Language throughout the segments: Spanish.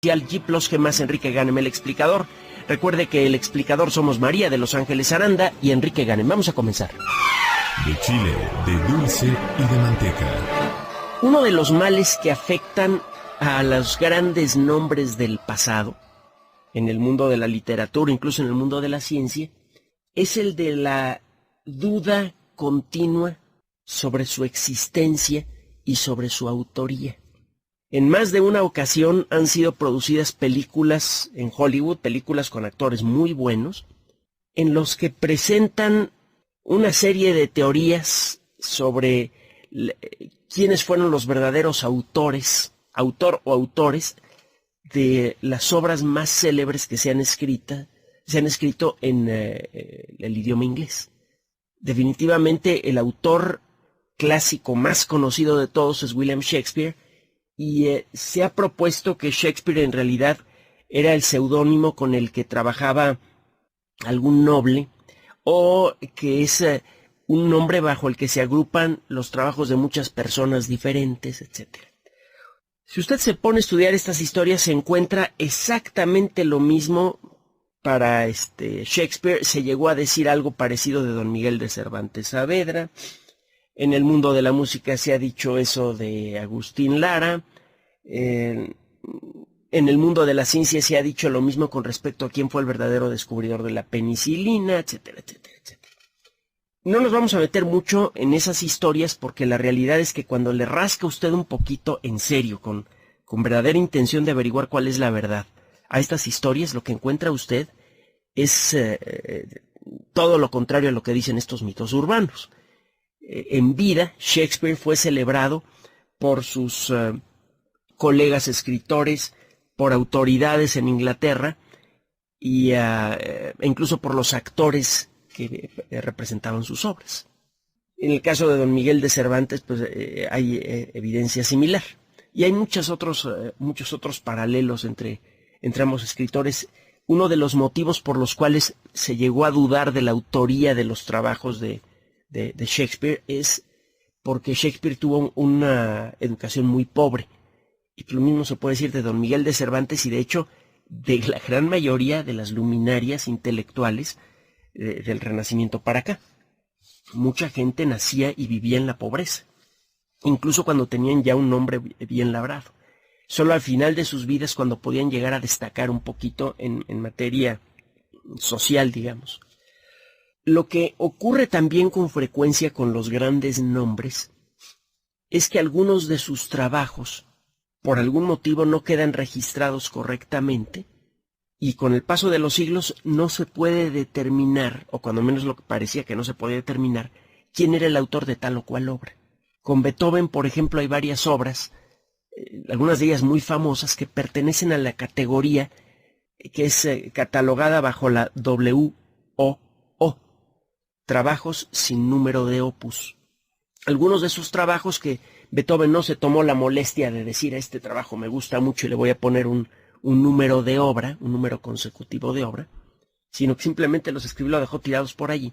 G Plus G más Enrique Ganem, el explicador. Recuerde que el explicador somos María de Los Ángeles Aranda y Enrique Ganem. Vamos a comenzar. De chile, de dulce y de manteca. Uno de los males que afectan a los grandes nombres del pasado, en el mundo de la literatura, incluso en el mundo de la ciencia, es el de la duda continua sobre su existencia y sobre su autoría. En más de una ocasión han sido producidas películas en Hollywood, películas con actores muy buenos, en los que presentan una serie de teorías sobre quiénes fueron los verdaderos autores, autor o autores de las obras más célebres que se han escrito en el idioma inglés. Definitivamente el autor clásico más conocido de todos es William Shakespeare, y se ha propuesto que Shakespeare en realidad era el seudónimo con el que trabajaba algún noble, o que es un nombre bajo el que se agrupan los trabajos de muchas personas diferentes, etc. Si usted se pone a estudiar estas historias, se encuentra exactamente lo mismo para Shakespeare. Se llegó a decir algo parecido de Don Miguel de Cervantes Saavedra. En el mundo de la música se ha dicho eso de Agustín Lara. En el mundo de la ciencia se ha dicho lo mismo con respecto a quién fue el verdadero descubridor de la penicilina, etcétera, etcétera, etcétera. No nos vamos a meter mucho en esas historias porque la realidad es que cuando le rasca usted un poquito en serio, con verdadera intención de averiguar cuál es la verdad a estas historias, lo que encuentra usted es todo lo contrario a lo que dicen estos mitos urbanos. En vida, Shakespeare fue celebrado por sus colegas escritores, por autoridades en Inglaterra y incluso por los actores que representaban sus obras. En el caso de Don Miguel de Cervantes, pues hay evidencia similar. Y hay muchos otros paralelos entre ambos escritores. Uno de los motivos por los cuales se llegó a dudar de la autoría de los trabajos de Shakespeare es porque Shakespeare tuvo una educación muy pobre. Y lo mismo se puede decir de Don Miguel de Cervantes y de hecho de la gran mayoría de las luminarias intelectuales del Renacimiento para acá. Mucha gente nacía y vivía en la pobreza, incluso cuando tenían ya un nombre bien labrado. Solo al final de sus vidas cuando podían llegar a destacar un poquito en materia social, digamos. Lo que ocurre también con frecuencia con los grandes nombres es que algunos de sus trabajos por algún motivo no quedan registrados correctamente y con el paso de los siglos no se puede determinar, o cuando menos lo que parecía que no se podía determinar, quién era el autor de tal o cual obra. Con Beethoven, por ejemplo, hay varias obras, algunas de ellas muy famosas, que pertenecen a la categoría que es catalogada bajo la WOO, trabajos sin número de opus. Algunos de esos trabajos que Beethoven no se tomó la molestia de decir, a este trabajo me gusta mucho y le voy a poner un número de obra, un número consecutivo de obra, sino que simplemente los escribió y lo dejó tirados por allí.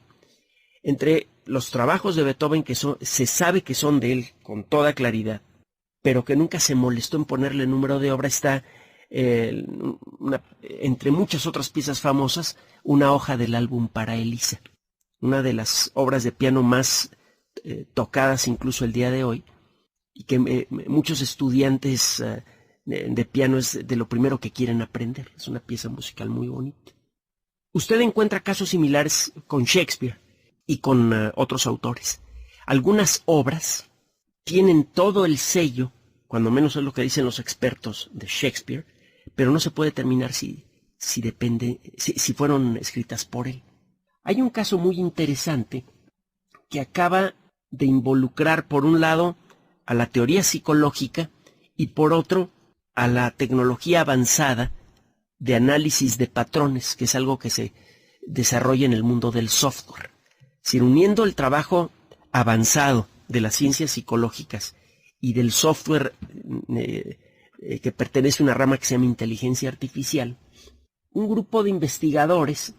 Entre los trabajos de Beethoven que se sabe que son de él con toda claridad, pero que nunca se molestó en ponerle número de obra, está, entre muchas otras piezas famosas, una hoja del álbum para Elisa, una de las obras de piano más tocadas incluso el día de hoy, y que muchos estudiantes de piano es de lo primero que quieren aprender. Es una pieza musical muy bonita. Usted encuentra casos similares con Shakespeare y con otros autores. Algunas obras tienen todo el sello, cuando menos es lo que dicen los expertos de Shakespeare, pero no se puede determinar si fueron escritas por él. Hay un caso muy interesante que acaba de involucrar, por un lado, a la teoría psicológica y por otro, a la tecnología avanzada de análisis de patrones, que es algo que se desarrolla en el mundo del software. Si uniendo el trabajo avanzado de las ciencias psicológicas y del software que pertenece a una rama que se llama inteligencia artificial, un grupo de investigadores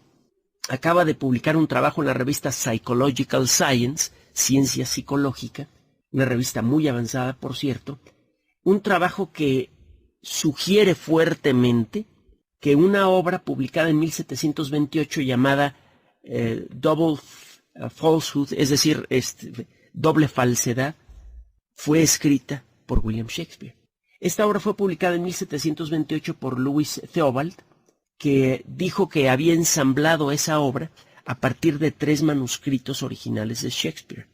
acaba de publicar un trabajo en la revista Psychological Science, Ciencia Psicológica, una revista muy avanzada, por cierto, un trabajo que sugiere fuertemente que una obra publicada en 1728 llamada Double Falsehood, es decir, doble falsedad, fue escrita por William Shakespeare. Esta obra fue publicada en 1728 por Lewis Theobald, que dijo que había ensamblado esa obra a partir de 3 manuscritos originales de Shakespeare.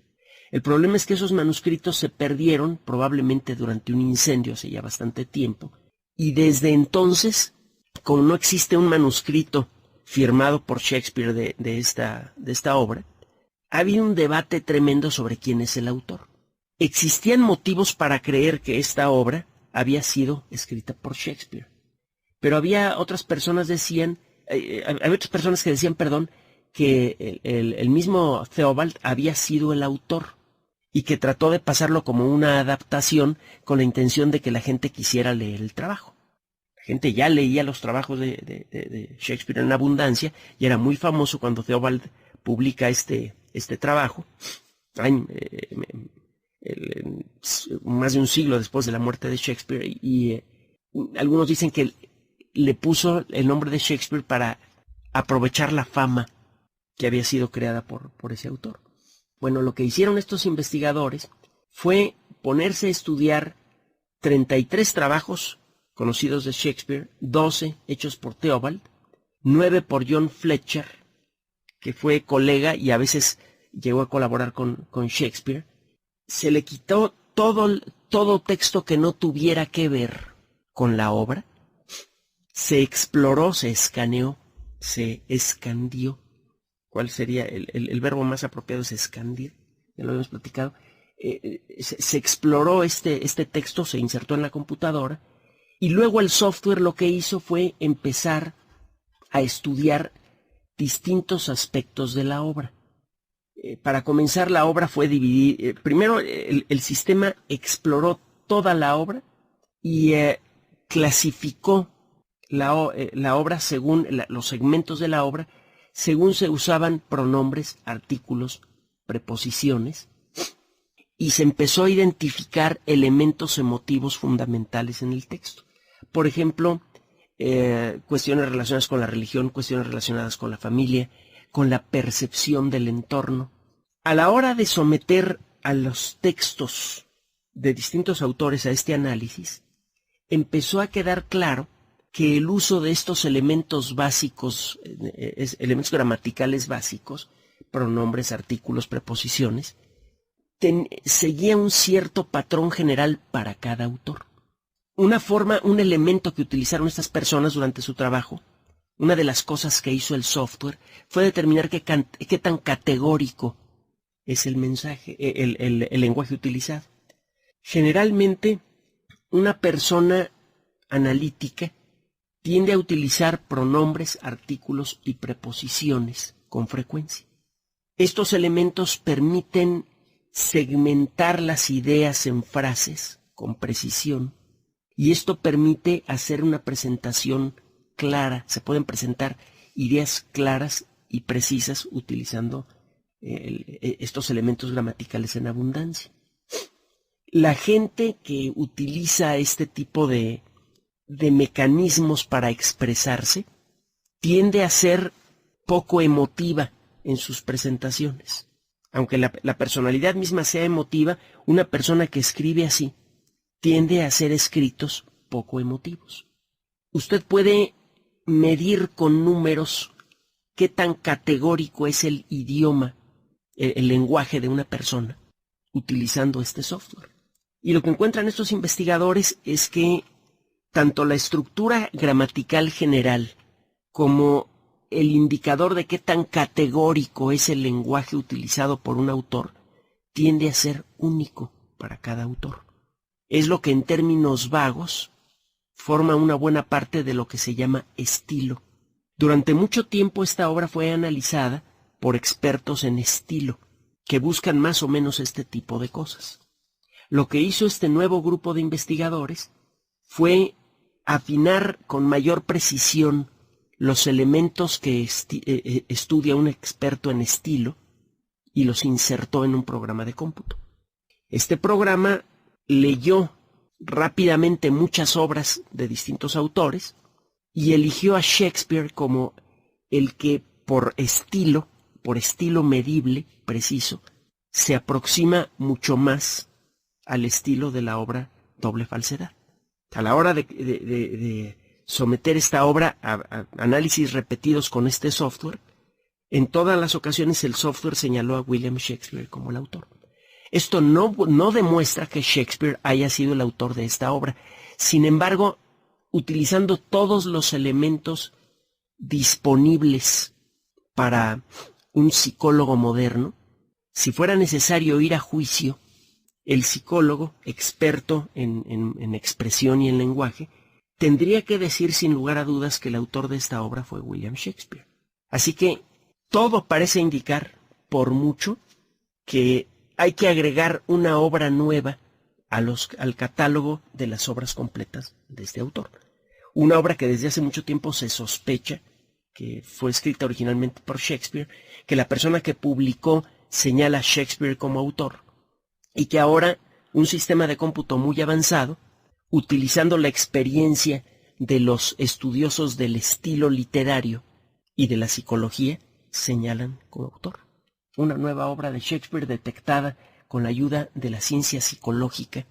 El problema es que esos manuscritos se perdieron probablemente durante un incendio hace ya bastante tiempo, y desde entonces, como no existe un manuscrito firmado por Shakespeare de esta obra, ha habido un debate tremendo sobre quién es el autor. Existían motivos para creer que esta obra había sido escrita por Shakespeare, pero había otras personas que decían, que el mismo Theobald había sido el autor y que trató de pasarlo como una adaptación con la intención de que la gente quisiera leer el trabajo. La gente ya leía los trabajos de Shakespeare en abundancia y era muy famoso cuando Theobald publica este trabajo, más de un siglo después de la muerte de Shakespeare, y algunos dicen que le puso el nombre de Shakespeare para aprovechar la fama que había sido creada por ese autor. Bueno, lo que hicieron estos investigadores fue ponerse a estudiar 33 trabajos conocidos de Shakespeare, 12 hechos por Theobald, 9 por John Fletcher, que fue colega y a veces llegó a colaborar con Shakespeare. Se le quitó todo texto que no tuviera que ver con la obra. Se exploró, se escaneó, se escandió. ¿Cuál sería el verbo más apropiado? Es escandir, ya lo habíamos platicado. Se exploró este texto, se insertó en la computadora, y luego el software lo que hizo fue empezar a estudiar distintos aspectos de la obra. Para comenzar, la obra fue dividida. Primero, el sistema exploró toda la obra y clasificó la obra según los segmentos de la obra, según se usaban pronombres, artículos, preposiciones, y se empezó a identificar elementos emotivos fundamentales en el texto. Por ejemplo, cuestiones relacionadas con la religión, cuestiones relacionadas con la familia, con la percepción del entorno. A la hora de someter a los textos de distintos autores a este análisis, empezó a quedar claro que el uso de estos elementos básicos, elementos gramaticales básicos, pronombres, artículos, preposiciones, seguía un cierto patrón general para cada autor. Un elemento que utilizaron estas personas durante su trabajo, una de las cosas que hizo el software, fue determinar qué tan categórico es el mensaje, el lenguaje utilizado. Generalmente, una persona analítica tiende a utilizar pronombres, artículos y preposiciones con frecuencia. Estos elementos permiten segmentar las ideas en frases con precisión, y esto permite hacer una presentación clara. Se pueden presentar ideas claras y precisas utilizando estos elementos gramaticales en abundancia. La gente que utiliza este tipo de mecanismos para expresarse tiende a ser poco emotiva en sus presentaciones. Aunque la personalidad misma sea emotiva, una persona que escribe así tiende a hacer escritos poco emotivos. Usted puede medir con números qué tan categórico es el idioma, el lenguaje de una persona, utilizando este software. Y lo que encuentran estos investigadores es que tanto la estructura gramatical general como el indicador de qué tan categórico es el lenguaje utilizado por un autor tiende a ser único para cada autor. Es lo que en términos vagos forma una buena parte de lo que se llama estilo. Durante mucho tiempo esta obra fue analizada por expertos en estilo, que buscan más o menos este tipo de cosas. Lo que hizo este nuevo grupo de investigadores fue afinar con mayor precisión los elementos que estudia un experto en estilo y los insertó en un programa de cómputo. Este programa leyó rápidamente muchas obras de distintos autores y eligió a Shakespeare como el que por estilo medible, preciso, se aproxima mucho más al estilo de la obra Doble Falsedad. A la hora de someter esta obra a análisis repetidos con este software, en todas las ocasiones el software señaló a William Shakespeare como el autor. Esto no demuestra que Shakespeare haya sido el autor de esta obra. Sin embargo, utilizando todos los elementos disponibles para un psicólogo moderno, si fuera necesario ir a juicio, el psicólogo, experto en expresión y en lenguaje, tendría que decir sin lugar a dudas que el autor de esta obra fue William Shakespeare. Así que todo parece indicar, por mucho, que hay que agregar una obra nueva al catálogo de las obras completas de este autor. Una obra que desde hace mucho tiempo se sospecha que fue escrita originalmente por Shakespeare, que la persona que publicó señala a Shakespeare como autor, y que ahora un sistema de cómputo muy avanzado, utilizando la experiencia de los estudiosos del estilo literario y de la psicología, señalan como autor. Una nueva obra de Shakespeare detectada con la ayuda de la ciencia psicológica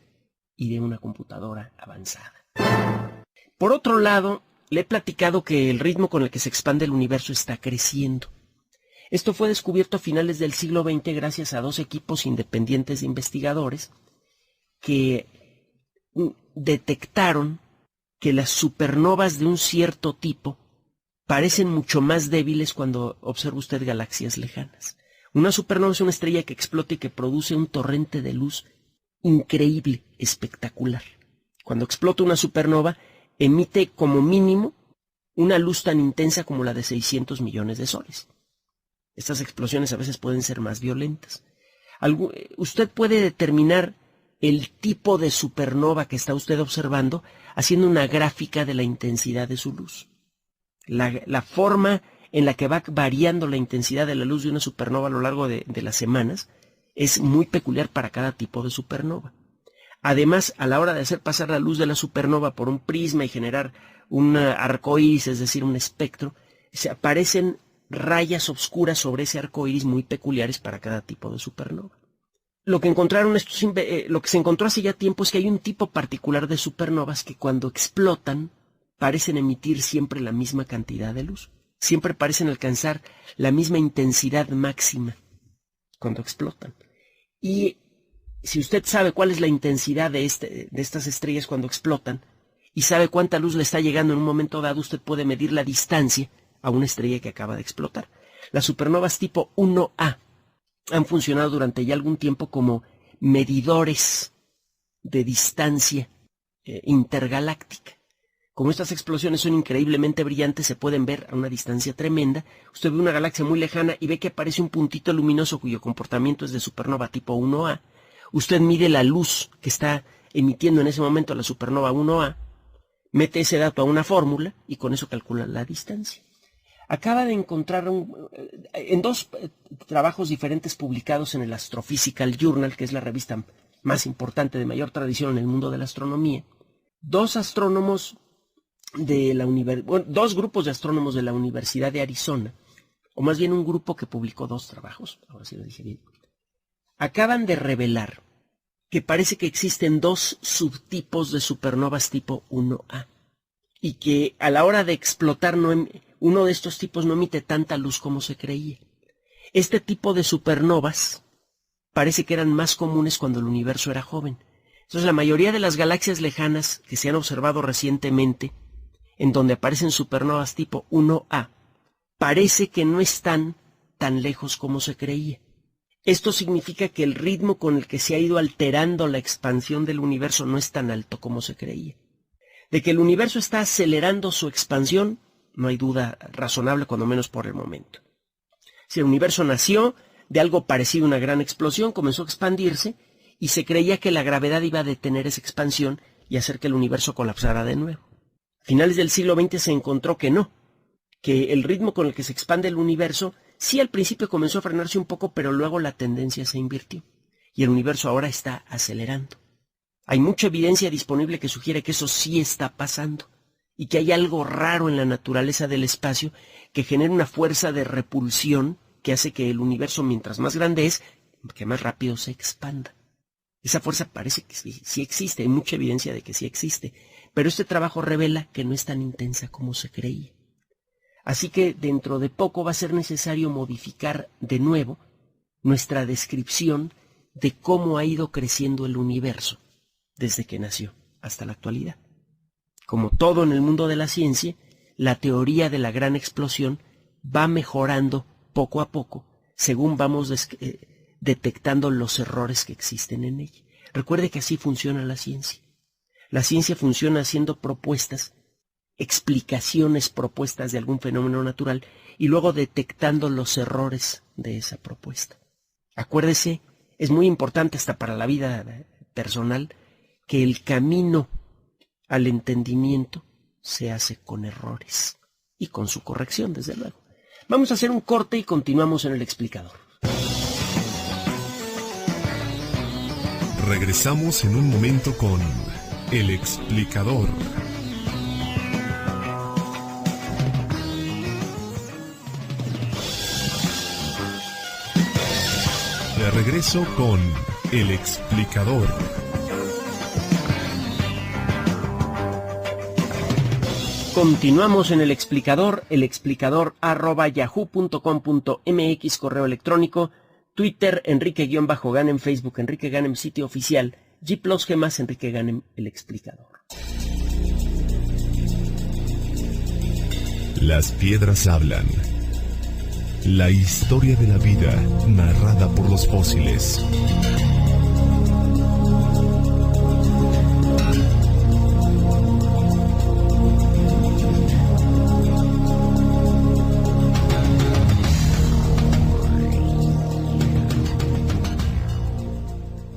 y de una computadora avanzada. Por otro lado, le he platicado que el ritmo con el que se expande el universo está creciendo. Esto fue descubierto a finales del siglo XX gracias a dos equipos independientes de investigadores que detectaron que las supernovas de un cierto tipo parecen mucho más débiles cuando observa usted galaxias lejanas. Una supernova es una estrella que explota y que produce un torrente de luz increíble, espectacular. Cuando explota una supernova, emite como mínimo una luz tan intensa como la de 600 millones de soles. Estas explosiones a veces pueden ser más violentas. Usted puede determinar el tipo de supernova que está usted observando haciendo una gráfica de la intensidad de su luz. La forma en la que va variando la intensidad de la luz de una supernova a lo largo de las semanas es muy peculiar para cada tipo de supernova. Además, a la hora de hacer pasar la luz de la supernova por un prisma y generar un arco iris, es decir, un espectro, se aparecen rayas oscuras sobre ese arco iris muy peculiares para cada tipo de supernova. Lo que se encontró hace ya tiempo es que hay un tipo particular de supernovas que cuando explotan parecen emitir siempre la misma cantidad de luz. Siempre parecen alcanzar la misma intensidad máxima cuando explotan. Y si usted sabe cuál es la intensidad de estas estrellas cuando explotan y sabe cuánta luz le está llegando en un momento dado, usted puede medir la distancia a una estrella que acaba de explotar. Las supernovas tipo 1A han funcionado durante ya algún tiempo como medidores de distancia intergaláctica. Como estas explosiones son increíblemente brillantes, se pueden ver a una distancia tremenda. Usted ve una galaxia muy lejana y ve que aparece un puntito luminoso cuyo comportamiento es de supernova tipo 1A. Usted mide la luz que está emitiendo en ese momento la supernova 1A, mete ese dato a una fórmula y con eso calcula la distancia. Acaba de encontrar en dos trabajos diferentes publicados en el Astrophysical Journal, que es la revista más importante de mayor tradición en el mundo de la astronomía, dos grupos de astrónomos de la Universidad de Arizona, o más bien un grupo que publicó dos trabajos, ahora sí lo dije bien, acaban de revelar que parece que existen dos subtipos de supernovas tipo 1A y que a la hora de explotar uno de estos tipos no emite tanta luz como se creía. Este tipo de supernovas parece que eran más comunes cuando el universo era joven. Entonces la mayoría de las galaxias lejanas que se han observado recientemente, en donde aparecen supernovas tipo 1A, parece que no están tan lejos como se creía. Esto significa que el ritmo con el que se ha ido alterando la expansión del universo no es tan alto como se creía. De que el universo está acelerando su expansión, no hay duda razonable, cuando menos por el momento. Si el universo nació de algo parecido a una gran explosión, comenzó a expandirse y se creía que la gravedad iba a detener esa expansión y hacer que el universo colapsara de nuevo. A finales del siglo XX se encontró que no, que el ritmo con el que se expande el universo sí al principio comenzó a frenarse un poco, pero luego la tendencia se invirtió y el universo ahora está acelerando. Hay mucha evidencia disponible que sugiere que eso sí está pasando y que hay algo raro en la naturaleza del espacio que genera una fuerza de repulsión que hace que el universo, mientras más grande es, que más rápido se expanda. Esa fuerza parece que sí existe, hay mucha evidencia de que sí existe, pero este trabajo revela que no es tan intensa como se creía. Así que dentro de poco va a ser necesario modificar de nuevo nuestra descripción de cómo ha ido creciendo el universo desde que nació hasta la actualidad. Como todo en el mundo de la ciencia, la teoría de la gran explosión va mejorando poco a poco según vamos detectando los errores que existen en ella. Recuerde que así funciona la ciencia. La ciencia funciona haciendo propuestas, explicaciones propuestas de algún fenómeno natural y luego detectando los errores de esa propuesta. Acuérdese, es muy importante hasta para la vida personal, que el camino al entendimiento se hace con errores y con su corrección, desde luego. Vamos a hacer un corte y continuamos en el explicador. Regresamos en un momento con el explicador. De regreso con el explicador. Continuamos en el explicador @yahoo.com.mx, correo electrónico, Twitter, Enrique-Ganem, Facebook, Enrique Ganem, sitio oficial, G+, G+, Enrique Ganem, el explicador. Las piedras hablan. La historia de la vida narrada por los fósiles.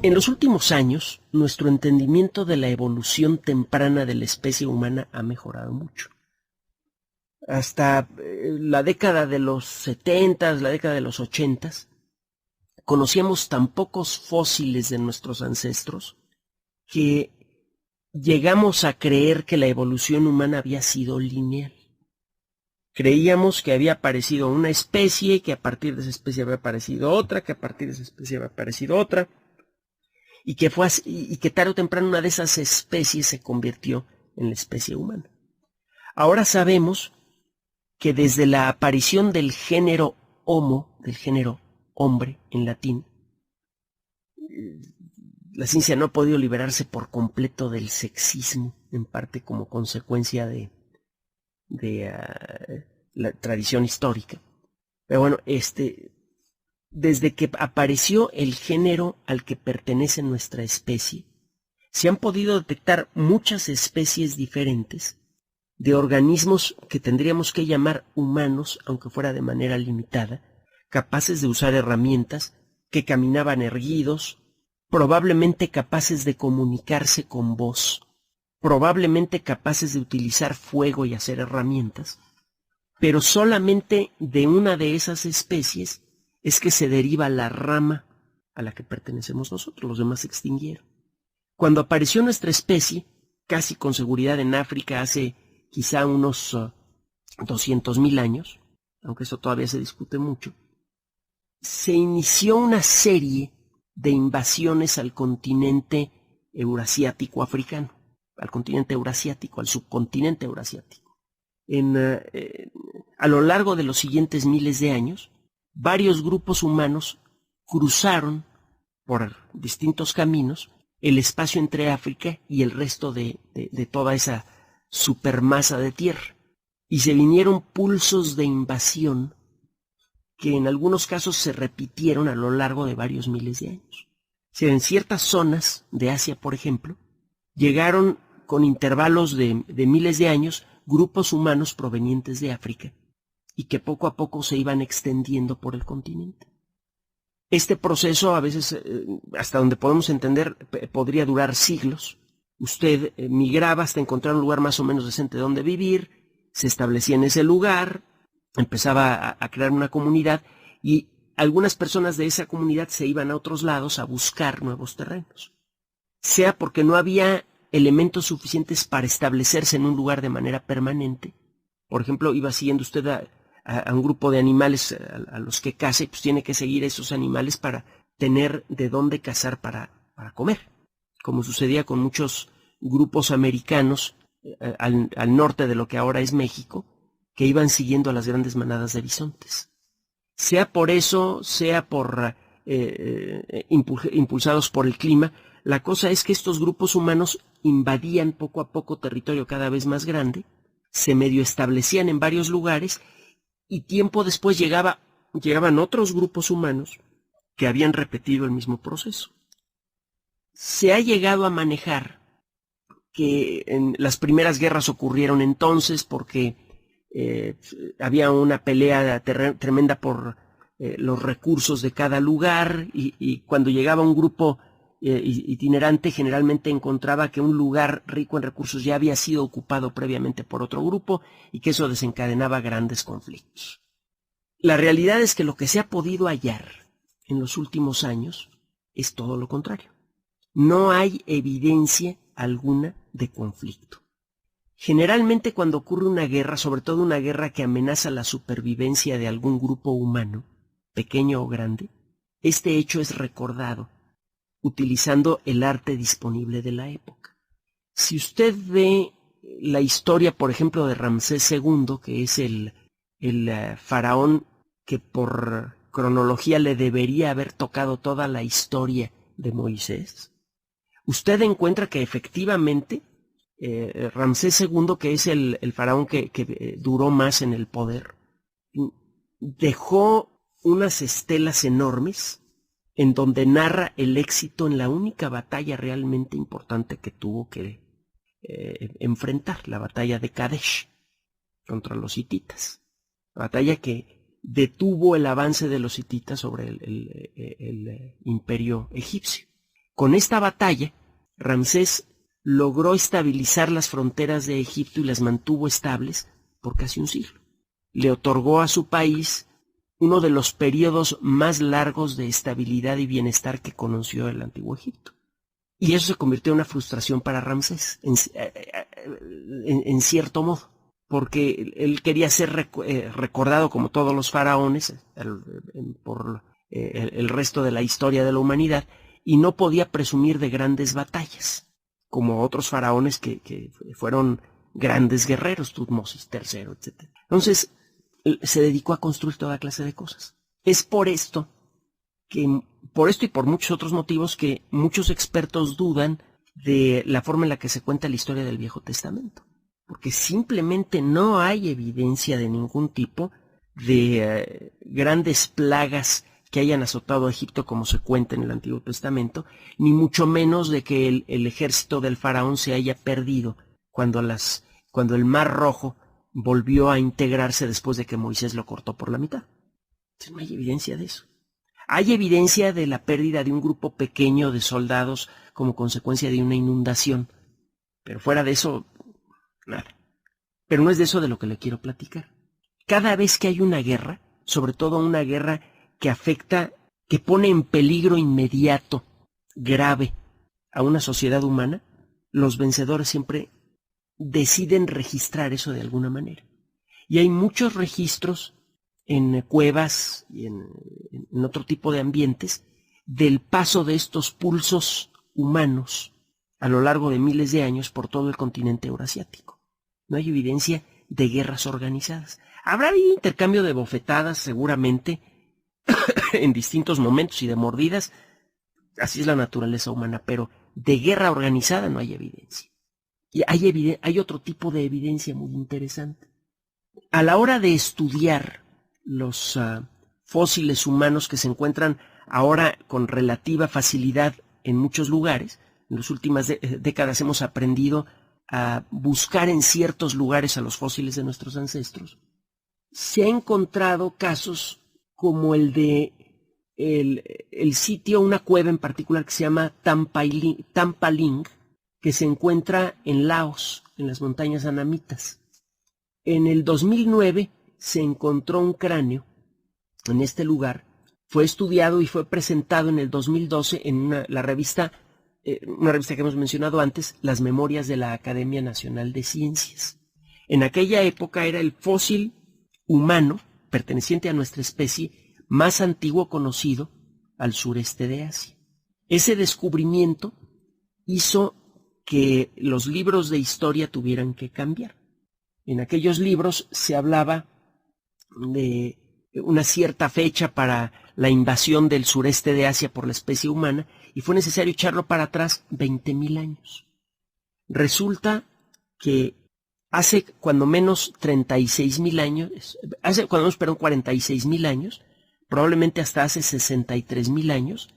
En los últimos años, nuestro entendimiento de la evolución temprana de la especie humana ha mejorado mucho. Hasta la década de los 70, la década de los 80, conocíamos tan pocos fósiles de nuestros ancestros que llegamos a creer que la evolución humana había sido lineal. Creíamos que había aparecido una especie, que a partir de esa especie había aparecido otra, que a partir de esa especie había aparecido otra, y que tarde o temprano una de esas especies se convirtió en la especie humana. Ahora sabemos que desde la aparición del género Homo, del género hombre en latín, la ciencia no ha podido liberarse por completo del sexismo, en parte como consecuencia de la tradición histórica. Pero bueno, desde que apareció el género al que pertenece nuestra especie, se han podido detectar muchas especies diferentes de organismos que tendríamos que llamar humanos, aunque fuera de manera limitada, capaces de usar herramientas, que caminaban erguidos, probablemente capaces de comunicarse con voz, probablemente capaces de utilizar fuego y hacer herramientas, pero solamente de una de esas especies es que se deriva la rama a la que pertenecemos nosotros, los demás se extinguieron. Cuando apareció nuestra especie, casi con seguridad en África hace quizá unos 200.000 años, aunque eso todavía se discute mucho, se inició una serie de invasiones al continente eurasiático africano, al continente eurasiático, al subcontinente eurasiático. A lo largo de los siguientes miles de años, varios grupos humanos cruzaron por distintos caminos el espacio entre África y el resto de toda esa supermasa de tierra, y se vinieron pulsos de invasión que en algunos casos se repitieron a lo largo de varios miles de años. O sea, en ciertas zonas de Asia, por ejemplo, llegaron con intervalos de miles de años grupos humanos provenientes de África y que poco a poco se iban extendiendo por el continente. Este proceso, a veces, hasta donde podemos entender, podría durar siglos. Usted migraba hasta encontrar un lugar más o menos decente donde vivir, se establecía en ese lugar, empezaba a crear una comunidad y algunas personas de esa comunidad se iban a otros lados a buscar nuevos terrenos. sea porque no había elementos suficientes para establecerse en un lugar de manera permanente. Por ejemplo, iba siguiendo usted a un grupo de animales a los que caza, y pues tiene que seguir a esos animales para tener de dónde cazar para comer, como sucedía con muchos grupos americanos al norte de lo que ahora es México, que iban siguiendo a las grandes manadas de bisontes. Sea por eso, sea por impulsados por el clima, la cosa es que estos grupos humanos invadían poco a poco territorio cada vez más grande, se medio establecían en varios lugares, y tiempo después llegaban otros grupos humanos que habían repetido el mismo proceso. Se ha llegado a manejar que las primeras guerras ocurrieron entonces porque había una pelea tremenda por los recursos de cada lugar, y cuando llegaba un grupo itinerante generalmente encontraba que un lugar rico en recursos ya había sido ocupado previamente por otro grupo, y que eso desencadenaba grandes conflictos. La realidad es que lo que se ha podido hallar en los últimos años es todo lo contrario. No hay evidencia alguna de conflicto. Generalmente cuando ocurre una guerra, sobre todo una guerra que amenaza la supervivencia de algún grupo humano, pequeño o grande, este hecho es recordado utilizando el arte disponible de la época. Si usted ve la historia, por ejemplo, de Ramsés II, que es el faraón que por cronología le debería haber tocado toda la historia de Moisés, usted encuentra que efectivamente Ramsés II, que es el faraón que duró más en el poder, dejó unas estelas enormes en donde narra el éxito en la única batalla realmente importante que tuvo que enfrentar, la batalla de Kadesh contra los hititas. La batalla que detuvo el avance de los hititas sobre el imperio egipcio. Con esta batalla, Ramsés logró estabilizar las fronteras de Egipto y las mantuvo estables por casi un siglo. Le otorgó a su país uno de los periodos más largos de estabilidad y bienestar que conoció el antiguo Egipto. Y eso se convirtió en una frustración para Ramsés, en cierto modo, porque él quería ser recordado como todos los faraones por el resto de la historia de la humanidad, y no podía presumir de grandes batallas, como otros faraones que fueron grandes guerreros, Tutmosis III, etc. Entonces, se dedicó a construir toda clase de cosas. Es por esto y por muchos otros motivos que muchos expertos dudan de la forma en la que se cuenta la historia del Viejo Testamento, porque simplemente no hay evidencia de ningún tipo de grandes plagas que hayan azotado a Egipto como se cuenta en el Antiguo Testamento, ni mucho menos de que el ejército del faraón se haya perdido cuando el Mar Rojo volvió a integrarse después de que Moisés lo cortó por la mitad. Entonces no hay evidencia de eso. Hay evidencia de la pérdida de un grupo pequeño de soldados como consecuencia de una inundación, pero fuera de eso, nada. Pero no es de eso de lo que le quiero platicar. Cada vez que hay una guerra, sobre todo una guerra que afecta, que pone en peligro inmediato, grave, a una sociedad humana, los vencedores siempre deciden registrar eso de alguna manera. Y hay muchos registros en cuevas y en otro tipo de ambientes del paso de estos pulsos humanos a lo largo de miles de años por todo el continente eurasiático. No hay evidencia de guerras organizadas. Habrá habido intercambio de bofetadas seguramente en distintos momentos y de mordidas, así es la naturaleza humana, pero de guerra organizada no hay evidencia. Y hay otro tipo de evidencia muy interesante. A la hora de estudiar los fósiles humanos que se encuentran ahora con relativa facilidad en muchos lugares, en las últimas décadas hemos aprendido a buscar en ciertos lugares a los fósiles de nuestros ancestros, se ha encontrado casos como el de el sitio, una cueva en particular que se llama Tampaling, que se encuentra en Laos, en las montañas anamitas. En el 2009 se encontró un cráneo en este lugar, fue estudiado y fue presentado en el 2012 en la revista una revista que hemos mencionado antes, Las Memorias de la Academia Nacional de Ciencias. En aquella época era el fósil humano perteneciente a nuestra especie más antiguo conocido al sureste de Asia. Ese descubrimiento hizo que los libros de historia tuvieran que cambiar. En aquellos libros se hablaba de una cierta fecha para la invasión del sureste de Asia por la especie humana y fue necesario echarlo para atrás 20.000 años. Resulta que hace cuando menos 46.000 años, hace cuando menos, perdón, 46.000 años, probablemente hasta hace 63.000 años,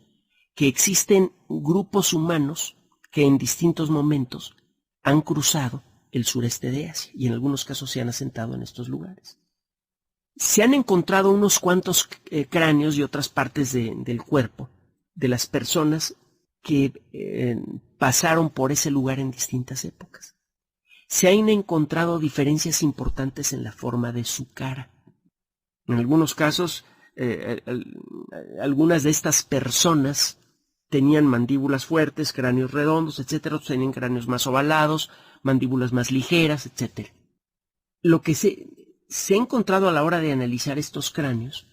que existen grupos humanos que en distintos momentos han cruzado el sureste de Asia y en algunos casos se han asentado en estos lugares. Se han encontrado unos cuantos cráneos y otras partes del cuerpo de las personas que pasaron por ese lugar en distintas épocas. Se han encontrado diferencias importantes en la forma de su cara. En algunos casos, algunas de estas personas tenían mandíbulas fuertes, cráneos redondos, etcétera. Otros tenían cráneos más ovalados, mandíbulas más ligeras, etcétera. Lo que se ha encontrado a la hora de analizar estos cráneos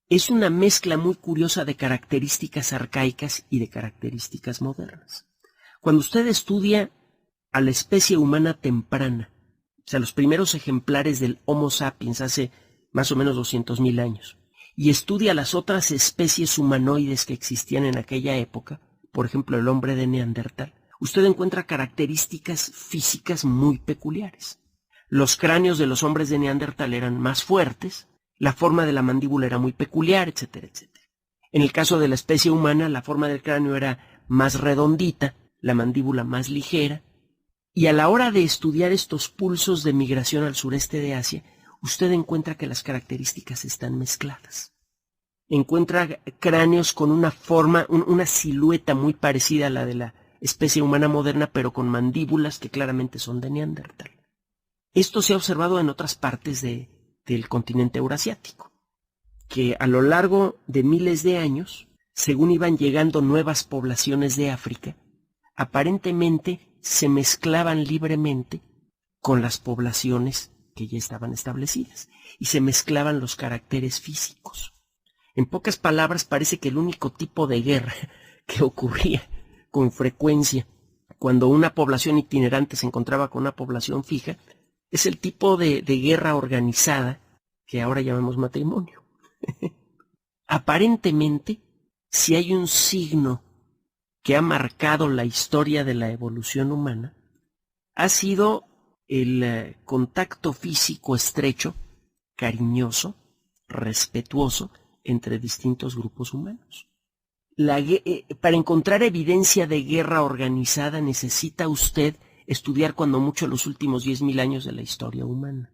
es una mezcla muy curiosa de características arcaicas y de características modernas. Cuando usted estudia a la especie humana temprana, o sea, los primeros ejemplares del Homo sapiens hace más o menos 200.000 años, y estudia las otras especies humanoides que existían en aquella época, por ejemplo el hombre de Neandertal, usted encuentra características físicas muy peculiares. Los cráneos de los hombres de Neandertal eran más fuertes, la forma de la mandíbula era muy peculiar, etcétera, etcétera. En el caso de la especie humana, la forma del cráneo era más redondita, la mandíbula más ligera, y a la hora de estudiar estos pulsos de migración al sureste de Asia, usted encuentra que las características están mezcladas. Encuentra cráneos con una forma, una silueta muy parecida a la de la especie humana moderna, pero con mandíbulas que claramente son de Neandertal. Esto se ha observado en otras partes del continente eurasiático, que a lo largo de miles de años, según iban llegando nuevas poblaciones de África, aparentemente se mezclaban libremente con las poblaciones que ya estaban establecidas, y se mezclaban los caracteres físicos. En pocas palabras, parece que el único tipo de guerra que ocurría con frecuencia cuando una población itinerante se encontraba con una población fija, es el tipo de guerra organizada que ahora llamamos matrimonio. Aparentemente, si hay un signo que ha marcado la historia de la evolución humana, ha sido el contacto físico estrecho, cariñoso, respetuoso entre distintos grupos humanos. Para encontrar evidencia de guerra organizada necesita usted estudiar cuando mucho los últimos 10.000 años de la historia humana.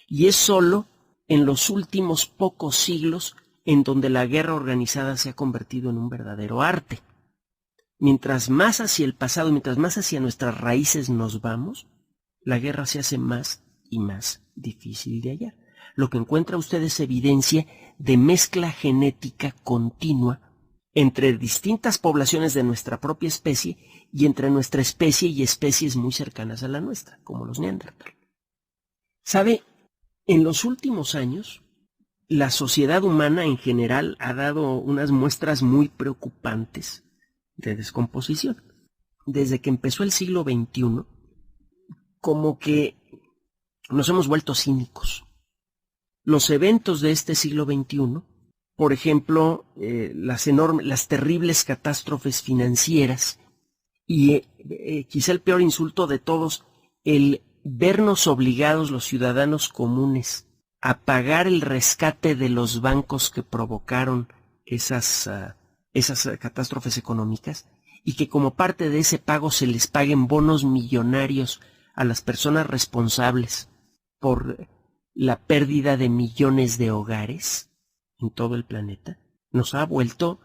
Y es solo en los últimos pocos siglos en donde la guerra organizada se ha convertido en un verdadero arte. Mientras más hacia el pasado, mientras más hacia nuestras raíces nos vamos, la guerra se hace más y más difícil de hallar. Lo que encuentra usted es evidencia de mezcla genética continua entre distintas poblaciones de nuestra propia especie y entre nuestra especie y especies muy cercanas a la nuestra, como los Neandertal. ¿Sabe? En los últimos años, la sociedad humana en general ha dado unas muestras muy preocupantes de descomposición. Desde que empezó el siglo XXI, como que nos hemos vuelto cínicos. Los eventos de este siglo XXI, por ejemplo, las terribles catástrofes financieras y quizá el peor insulto de todos, el vernos obligados los ciudadanos comunes a pagar el rescate de los bancos que provocaron esas catástrofes económicas y que como parte de ese pago se les paguen bonos millonarios a las personas responsables por la pérdida de millones de hogares en todo el planeta, nos ha vuelto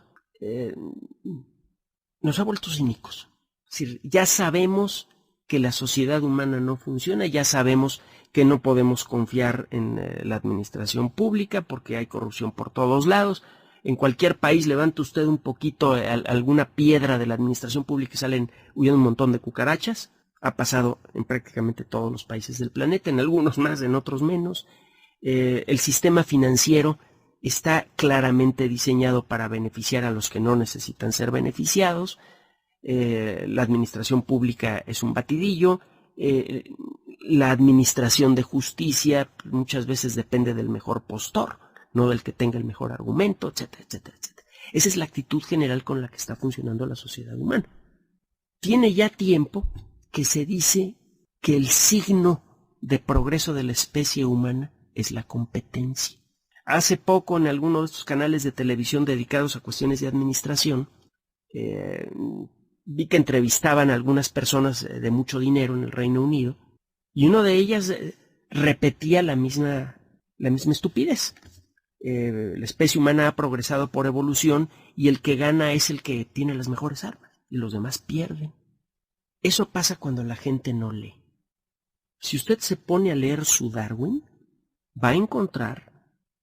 cínicos. Es decir, ya sabemos que la sociedad humana no funciona, ya sabemos que no podemos confiar en la administración pública porque hay corrupción por todos lados, En cualquier país levanta usted un poquito alguna piedra de la administración pública y salen huyendo un montón de cucarachas. Ha pasado en prácticamente todos los países del planeta, en algunos más, en otros menos. El sistema financiero está claramente diseñado para beneficiar a los que no necesitan ser beneficiados. La administración pública es un batidillo. La administración de justicia muchas veces depende del mejor postor, no del que tenga el mejor argumento, etcétera, etcétera, etcétera. Esa es la actitud general con la que está funcionando la sociedad humana. Tiene ya tiempo que se dice que el signo de progreso de la especie humana es la competencia. Hace poco en alguno de estos canales de televisión dedicados a cuestiones de administración, vi que entrevistaban a algunas personas de mucho dinero en el Reino Unido, y una de ellas repetía la misma estupidez. La especie humana ha progresado por evolución y el que gana es el que tiene las mejores armas y los demás pierden. Eso pasa cuando la gente no lee. Si usted se pone a leer su Darwin, va a encontrar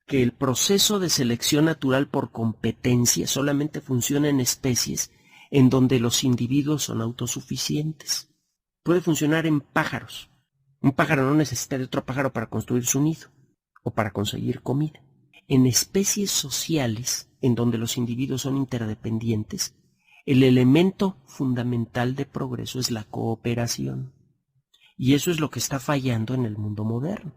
que el proceso de selección natural por competencia solamente funciona en especies en donde los individuos son autosuficientes. Puede funcionar en pájaros. Un pájaro no necesita de otro pájaro para construir su nido o para conseguir comida. En especies sociales, en donde los individuos son interdependientes, el elemento fundamental de progreso es la cooperación. Y eso es lo que está fallando en el mundo moderno.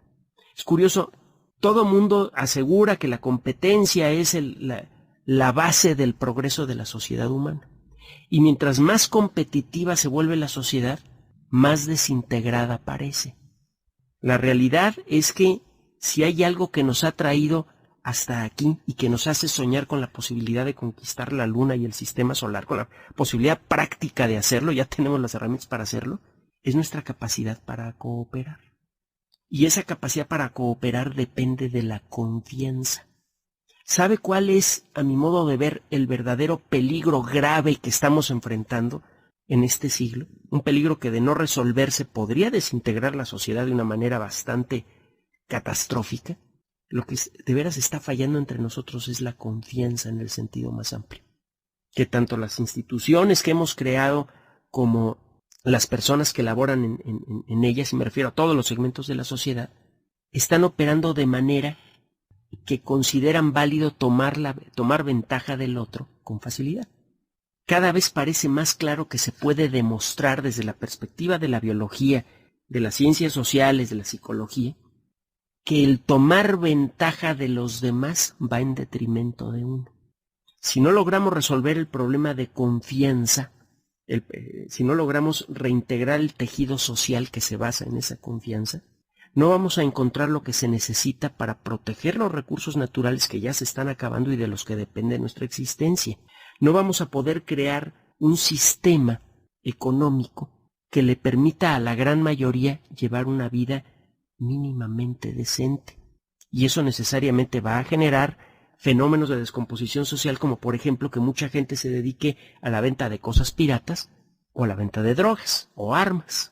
Es curioso, todo mundo asegura que la competencia es la base del progreso de la sociedad humana. Y mientras más competitiva se vuelve la sociedad, más desintegrada parece. La realidad es que si hay algo que nos ha traído hasta aquí y que nos hace soñar con la posibilidad de conquistar la Luna y el sistema solar, con la posibilidad práctica de hacerlo, ya tenemos las herramientas para hacerlo, es nuestra capacidad para cooperar. Y esa capacidad para cooperar depende de la confianza. ¿Sabe cuál es, a mi modo de ver, el verdadero peligro grave que estamos enfrentando en este siglo? Un peligro que de no resolverse podría desintegrar la sociedad de una manera bastante catastrófica. Lo que de veras está fallando entre nosotros es la confianza en el sentido más amplio. Que tanto las instituciones que hemos creado como las personas que laboran en ellas, y me refiero a todos los segmentos de la sociedad, están operando de manera que consideran válido tomar ventaja del otro con facilidad. Cada vez parece más claro que se puede demostrar desde la perspectiva de la biología, de las ciencias sociales, de la psicología, que el tomar ventaja de los demás va en detrimento de uno. Si no logramos resolver el problema de confianza, si no logramos reintegrar el tejido social que se basa en esa confianza, no vamos a encontrar lo que se necesita para proteger los recursos naturales que ya se están acabando y de los que depende nuestra existencia. No vamos a poder crear un sistema económico que le permita a la gran mayoría llevar una vida mínimamente decente. Y eso necesariamente va a generar fenómenos de descomposición social, como por ejemplo que mucha gente se dedique a la venta de cosas piratas o a la venta de drogas o armas.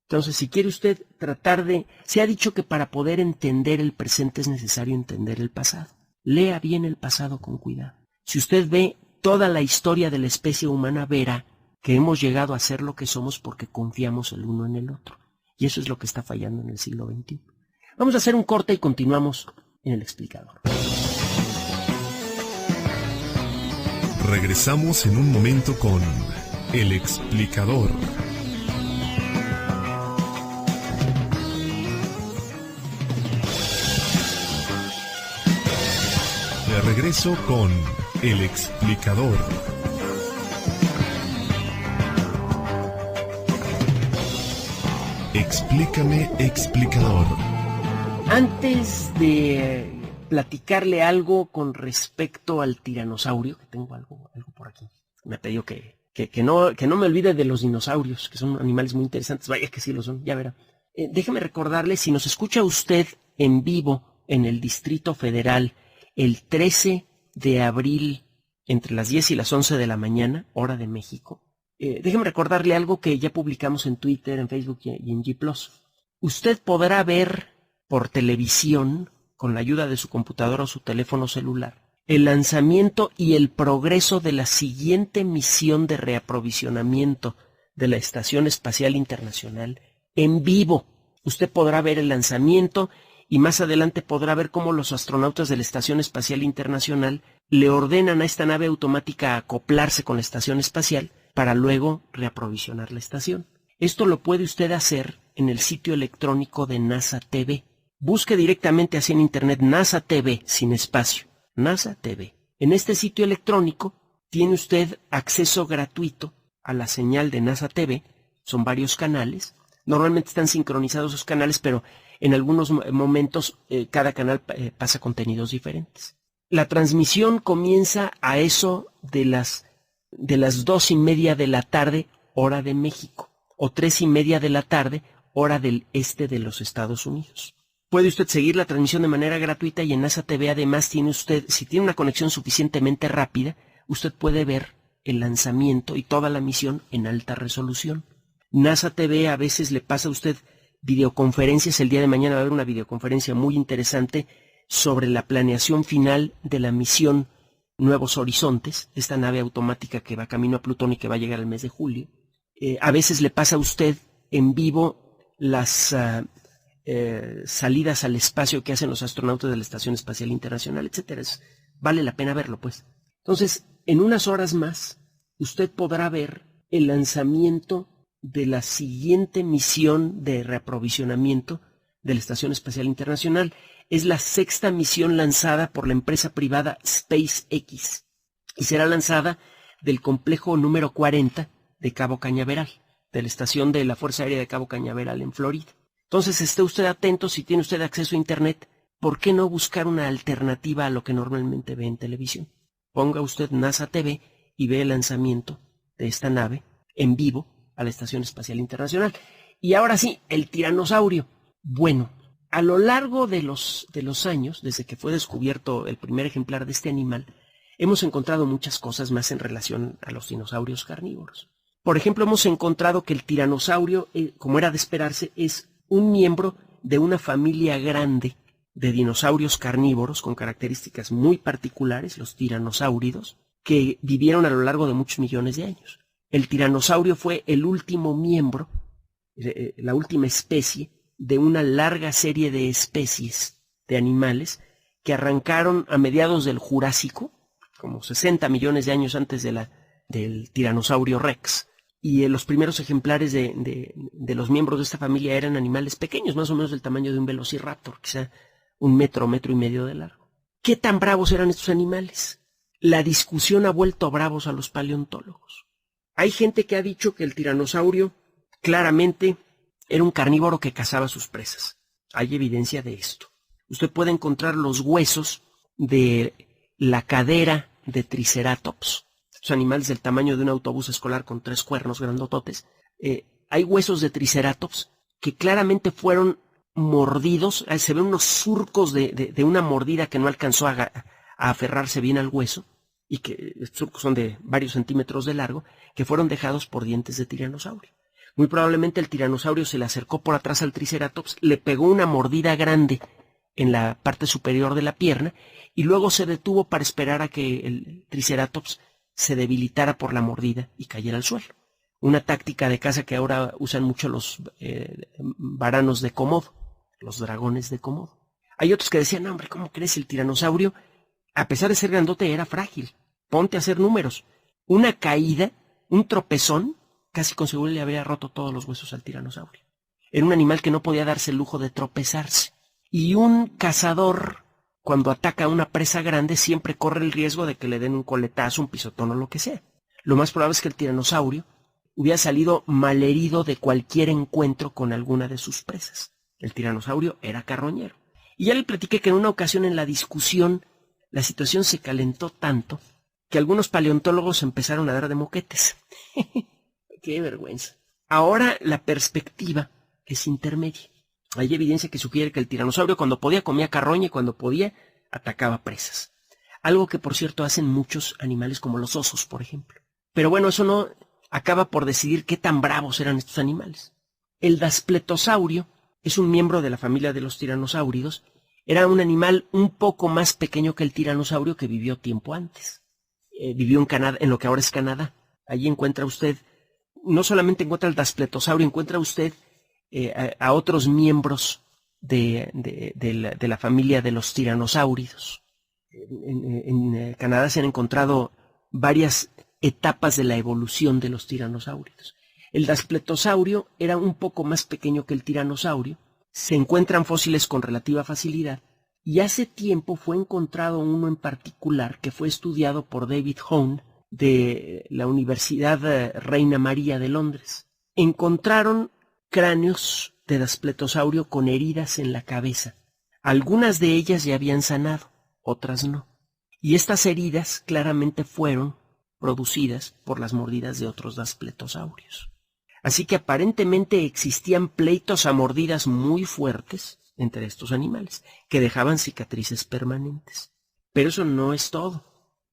Entonces, si quiere usted se ha dicho que para poder entender el presente es necesario entender el pasado. Lea bien el pasado con cuidado. Si usted ve toda la historia de la especie humana, verá que hemos llegado a ser lo que somos porque confiamos el uno en el otro. Y eso es lo que está fallando en el siglo XXI. Vamos a hacer un corte y continuamos en El Explicador. Regresamos en un momento con El Explicador. De regreso con El Explicador. Explícame, explicador. Antes de platicarle algo con respecto al tiranosaurio, que tengo algo por aquí. Me ha pedido que no me olvide de los dinosaurios, que son animales muy interesantes. Vaya que sí lo son, ya verá. Déjeme recordarle, si nos escucha usted en vivo en el Distrito Federal el 13 de abril entre las 10 y las 11 de la mañana, hora de México, déjeme recordarle algo que ya publicamos en Twitter, en Facebook y en G+. Usted podrá ver por televisión, con la ayuda de su computadora o su teléfono celular, el lanzamiento y el progreso de la siguiente misión de reaprovisionamiento de la Estación Espacial Internacional en vivo. Usted podrá ver el lanzamiento y más adelante podrá ver cómo los astronautas de la Estación Espacial Internacional le ordenan a esta nave automática acoplarse con la estación espacial para luego reaprovisionar la estación. Esto lo puede usted hacer en el sitio electrónico de NASA TV. Busque directamente así en internet NASA TV sin espacio, NASA TV. En este sitio electrónico tiene usted acceso gratuito a la señal de NASA TV. Son varios canales. Normalmente están sincronizados esos canales, pero en algunos momentos cada canal pasa contenidos diferentes. La transmisión comienza a eso de las 2:30 de la tarde, hora de México, o 3:30 de la tarde, hora del este de los Estados Unidos. Puede usted seguir la transmisión de manera gratuita y en NASA TV además tiene usted, si tiene una conexión suficientemente rápida, usted puede ver el lanzamiento y toda la misión en alta resolución. NASA TV a veces le pasa a usted videoconferencias. El día de mañana va a haber una videoconferencia muy interesante sobre la planeación final de la misión Nuevos Horizontes, esta nave automática que va camino a Plutón y que va a llegar al mes de julio. A veces le pasa a usted en vivo las salidas al espacio que hacen los astronautas de la Estación Espacial Internacional, etcétera. Vale la pena verlo, pues. Entonces, en unas horas más, usted podrá ver el lanzamiento de la siguiente misión de reaprovisionamiento de la Estación Espacial Internacional. Es la 6ª misión lanzada por la empresa privada SpaceX y será lanzada del complejo número 40 de Cabo Cañaveral, de la estación de la Fuerza Aérea de Cabo Cañaveral en Florida. Entonces, esté usted atento. Si tiene usted acceso a Internet, ¿por qué no buscar una alternativa a lo que normalmente ve en televisión? Ponga usted NASA TV y ve el lanzamiento de esta nave en vivo a la Estación Espacial Internacional. Y ahora sí, el tiranosaurio. Bueno, a lo largo de los años, desde que fue descubierto el primer ejemplar de este animal, hemos encontrado muchas cosas más en relación a los dinosaurios carnívoros. Por ejemplo, hemos encontrado que el tiranosaurio, como era de esperarse, es un miembro de una familia grande de dinosaurios carnívoros con características muy particulares, los tiranosáuridos, que vivieron a lo largo de muchos millones de años. El tiranosaurio fue el último miembro, la última especie de una larga serie de especies de animales que arrancaron a mediados del Jurásico, como 60 millones de años antes del tiranosaurio Rex. Y los primeros ejemplares de los miembros de esta familia eran animales pequeños, más o menos del tamaño de un velociraptor, quizá 1 metro, 1,5 metros de largo. ¿Qué tan bravos eran estos animales? La discusión ha vuelto bravos a los paleontólogos. Hay gente que ha dicho que el tiranosaurio claramente era un carnívoro que cazaba sus presas. Hay evidencia de esto. Usted puede encontrar los huesos de la cadera de Triceratops. Los animales del tamaño de un autobús escolar con 3 cuernos grandototes. Hay huesos de Triceratops que claramente fueron mordidos. Se ven unos surcos de una mordida que no alcanzó a aferrarse bien al hueso, y que estos surcos son de varios centímetros de largo, que fueron dejados por dientes de tiranosaurio. Muy probablemente el tiranosaurio se le acercó por atrás al Triceratops, le pegó una mordida grande en la parte superior de la pierna y luego se detuvo para esperar a que el Triceratops se debilitara por la mordida y cayera al suelo. Una táctica de caza que ahora usan mucho los varanos de Komodo, los dragones de Komodo. Hay otros que decían, no, hombre, ¿cómo crees? El tiranosaurio, a pesar de ser grandote, era frágil. Ponte a hacer números. Una caída, un tropezón, casi con seguridad le habría roto todos los huesos al tiranosaurio. Era un animal que no podía darse el lujo de tropezarse. Y un cazador, cuando ataca a una presa grande, siempre corre el riesgo de que le den un coletazo, un pisotón o lo que sea. Lo más probable es que el tiranosaurio hubiera salido malherido de cualquier encuentro con alguna de sus presas. El tiranosaurio era carroñero. Y ya le platiqué que en una ocasión en la discusión la situación se calentó tanto que algunos paleontólogos empezaron a dar de moquetes. ¡Qué vergüenza! Ahora la perspectiva es intermedia. Hay evidencia que sugiere que el tiranosaurio cuando podía comía carroña y cuando podía atacaba presas. Algo que por cierto hacen muchos animales como los osos, por ejemplo. Pero bueno, eso no acaba por decidir qué tan bravos eran estos animales. El daspletosaurio es un miembro de la familia de los tiranosáuridos Era un animal un poco más pequeño que el tiranosaurio que vivió tiempo antes. Vivió en Canadá, en lo que ahora es Canadá. Allí encuentra usted, no solamente encuentra el Daspletosaurio, encuentra usted a otros miembros de la familia de los tiranosáuridos. En Canadá se han encontrado varias etapas de la evolución de los tiranosáuridos. El Daspletosaurio era un poco más pequeño que el tiranosaurio. Se encuentran fósiles con relativa facilidad y hace tiempo fue encontrado uno en particular que fue estudiado por David Hone de la Universidad Reina María de Londres. Encontraron cráneos de Daspletosaurio con heridas en la cabeza. Algunas de ellas ya habían sanado, otras no. Y estas heridas claramente fueron producidas por las mordidas de otros Daspletosaurios. Así que aparentemente existían pleitos a mordidas muy fuertes entre estos animales, que dejaban cicatrices permanentes. Pero eso no es todo.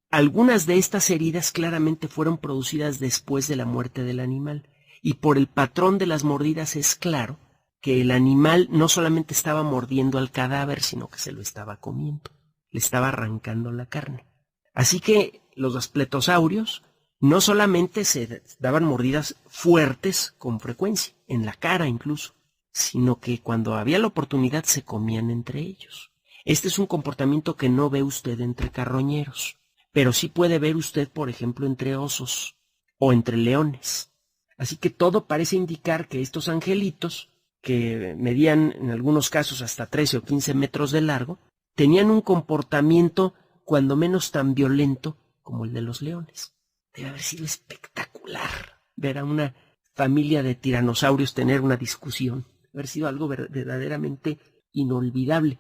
Algunas de estas heridas claramente fueron producidas después de la muerte del animal, y por el patrón de las mordidas es claro que el animal no solamente estaba mordiendo al cadáver, sino que se lo estaba comiendo, le estaba arrancando la carne. Así que los Daspletosaurios no solamente se daban mordidas fuertes con frecuencia, en la cara incluso, sino que cuando había la oportunidad se comían entre ellos. Este es un comportamiento que no ve usted entre carroñeros, pero sí puede ver usted, por ejemplo, entre osos o entre leones. Así que todo parece indicar que estos angelitos, que medían en algunos casos hasta 13 o 15 metros de largo, tenían un comportamiento cuando menos tan violento como el de los leones. Debe haber sido espectacular ver a una familia de tiranosaurios tener una discusión. Debe haber sido algo verdaderamente inolvidable.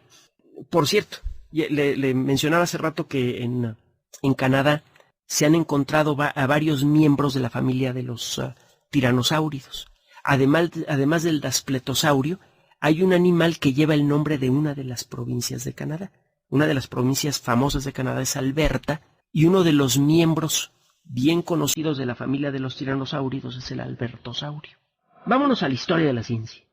Por cierto, le mencionaba hace rato que en Canadá se han encontrado a varios miembros de la familia de los tiranosáuridos. Además del Daspletosaurio, hay un animal que lleva el nombre de una de las provincias de Canadá. Una de las provincias famosas de Canadá es Alberta, y uno de los miembros bien conocidos de la familia de los tiranosáuridos es el Albertosaurio. Vámonos a la historia de la ciencia.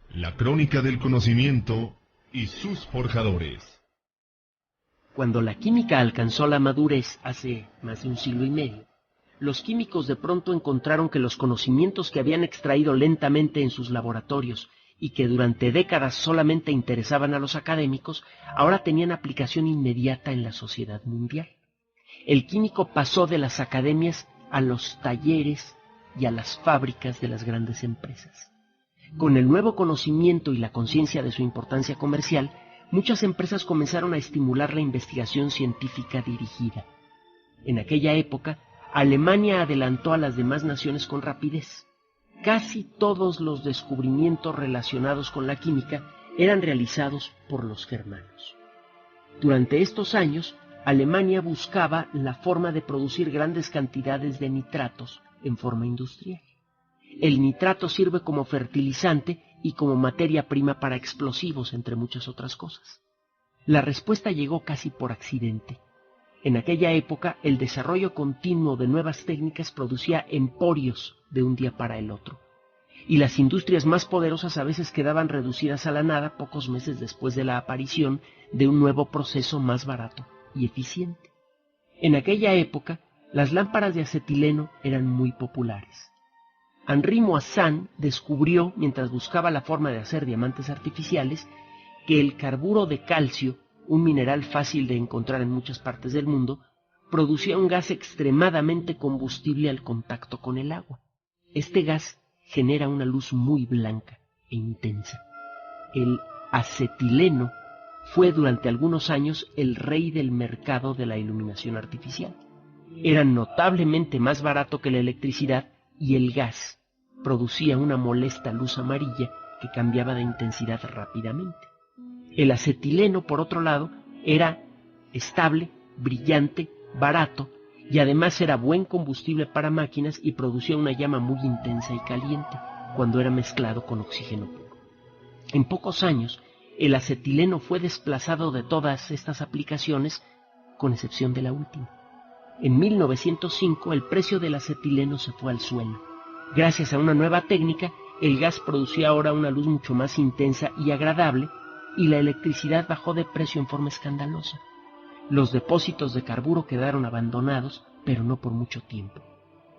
La crónica del conocimiento y sus forjadores. Cuando la química alcanzó la madurez hace más de un siglo y medio, los químicos de pronto encontraron que los conocimientos que habían extraído lentamente en sus laboratorios y que durante décadas solamente interesaban a los académicos, ahora tenían aplicación inmediata en la sociedad mundial. El químico pasó de las academias a los talleres y a las fábricas de las grandes empresas. Con el nuevo conocimiento y la conciencia de su importancia comercial, muchas empresas comenzaron a estimular la investigación científica dirigida. En aquella época, Alemania adelantó a las demás naciones con rapidez. Casi todos los descubrimientos relacionados con la química eran realizados por los germanos. Durante estos años, Alemania buscaba la forma de producir grandes cantidades de nitratos en forma industrial. El nitrato sirve como fertilizante y como materia prima para explosivos, entre muchas otras cosas. La respuesta llegó casi por accidente. En aquella época, el desarrollo continuo de nuevas técnicas producía emporios de un día para el otro, y las industrias más poderosas a veces quedaban reducidas a la nada pocos meses después de la aparición de un nuevo proceso más barato y eficiente. En aquella época, las lámparas de acetileno eran muy populares. Henri Moissan descubrió, mientras buscaba la forma de hacer diamantes artificiales, que el carburo de calcio, un mineral fácil de encontrar en muchas partes del mundo, producía un gas extremadamente combustible al contacto con el agua. Este gas genera una luz muy blanca e intensa. El acetileno fue durante algunos años el rey del mercado de la iluminación artificial. Era notablemente más barato que la electricidad y el gas producía una molesta luz amarilla que cambiaba de intensidad rápidamente. El acetileno, por otro lado, era estable, brillante, barato y además era buen combustible para máquinas y producía una llama muy intensa y caliente. cuando era mezclado con oxígeno puro. En pocos años, el acetileno fue desplazado de todas estas aplicaciones, con excepción de la última. En 1905 el precio del acetileno se fue al suelo. Gracias a una nueva técnica, el gas producía ahora una luz mucho más intensa y agradable, y la electricidad bajó de precio en forma escandalosa. Los depósitos de carburo quedaron abandonados, pero no por mucho tiempo.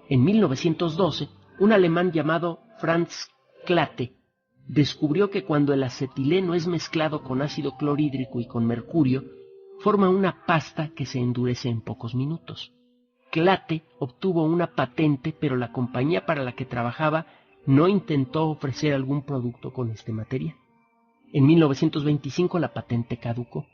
En 1912, un alemán llamado Franz Klatte descubrió que cuando el acetileno es mezclado con ácido clorhídrico y con mercurio, forma una pasta que se endurece en pocos minutos. Klatte obtuvo una patente, pero la compañía para la que trabajaba no intentó ofrecer algún producto con este material. En 1925 la patente caducó.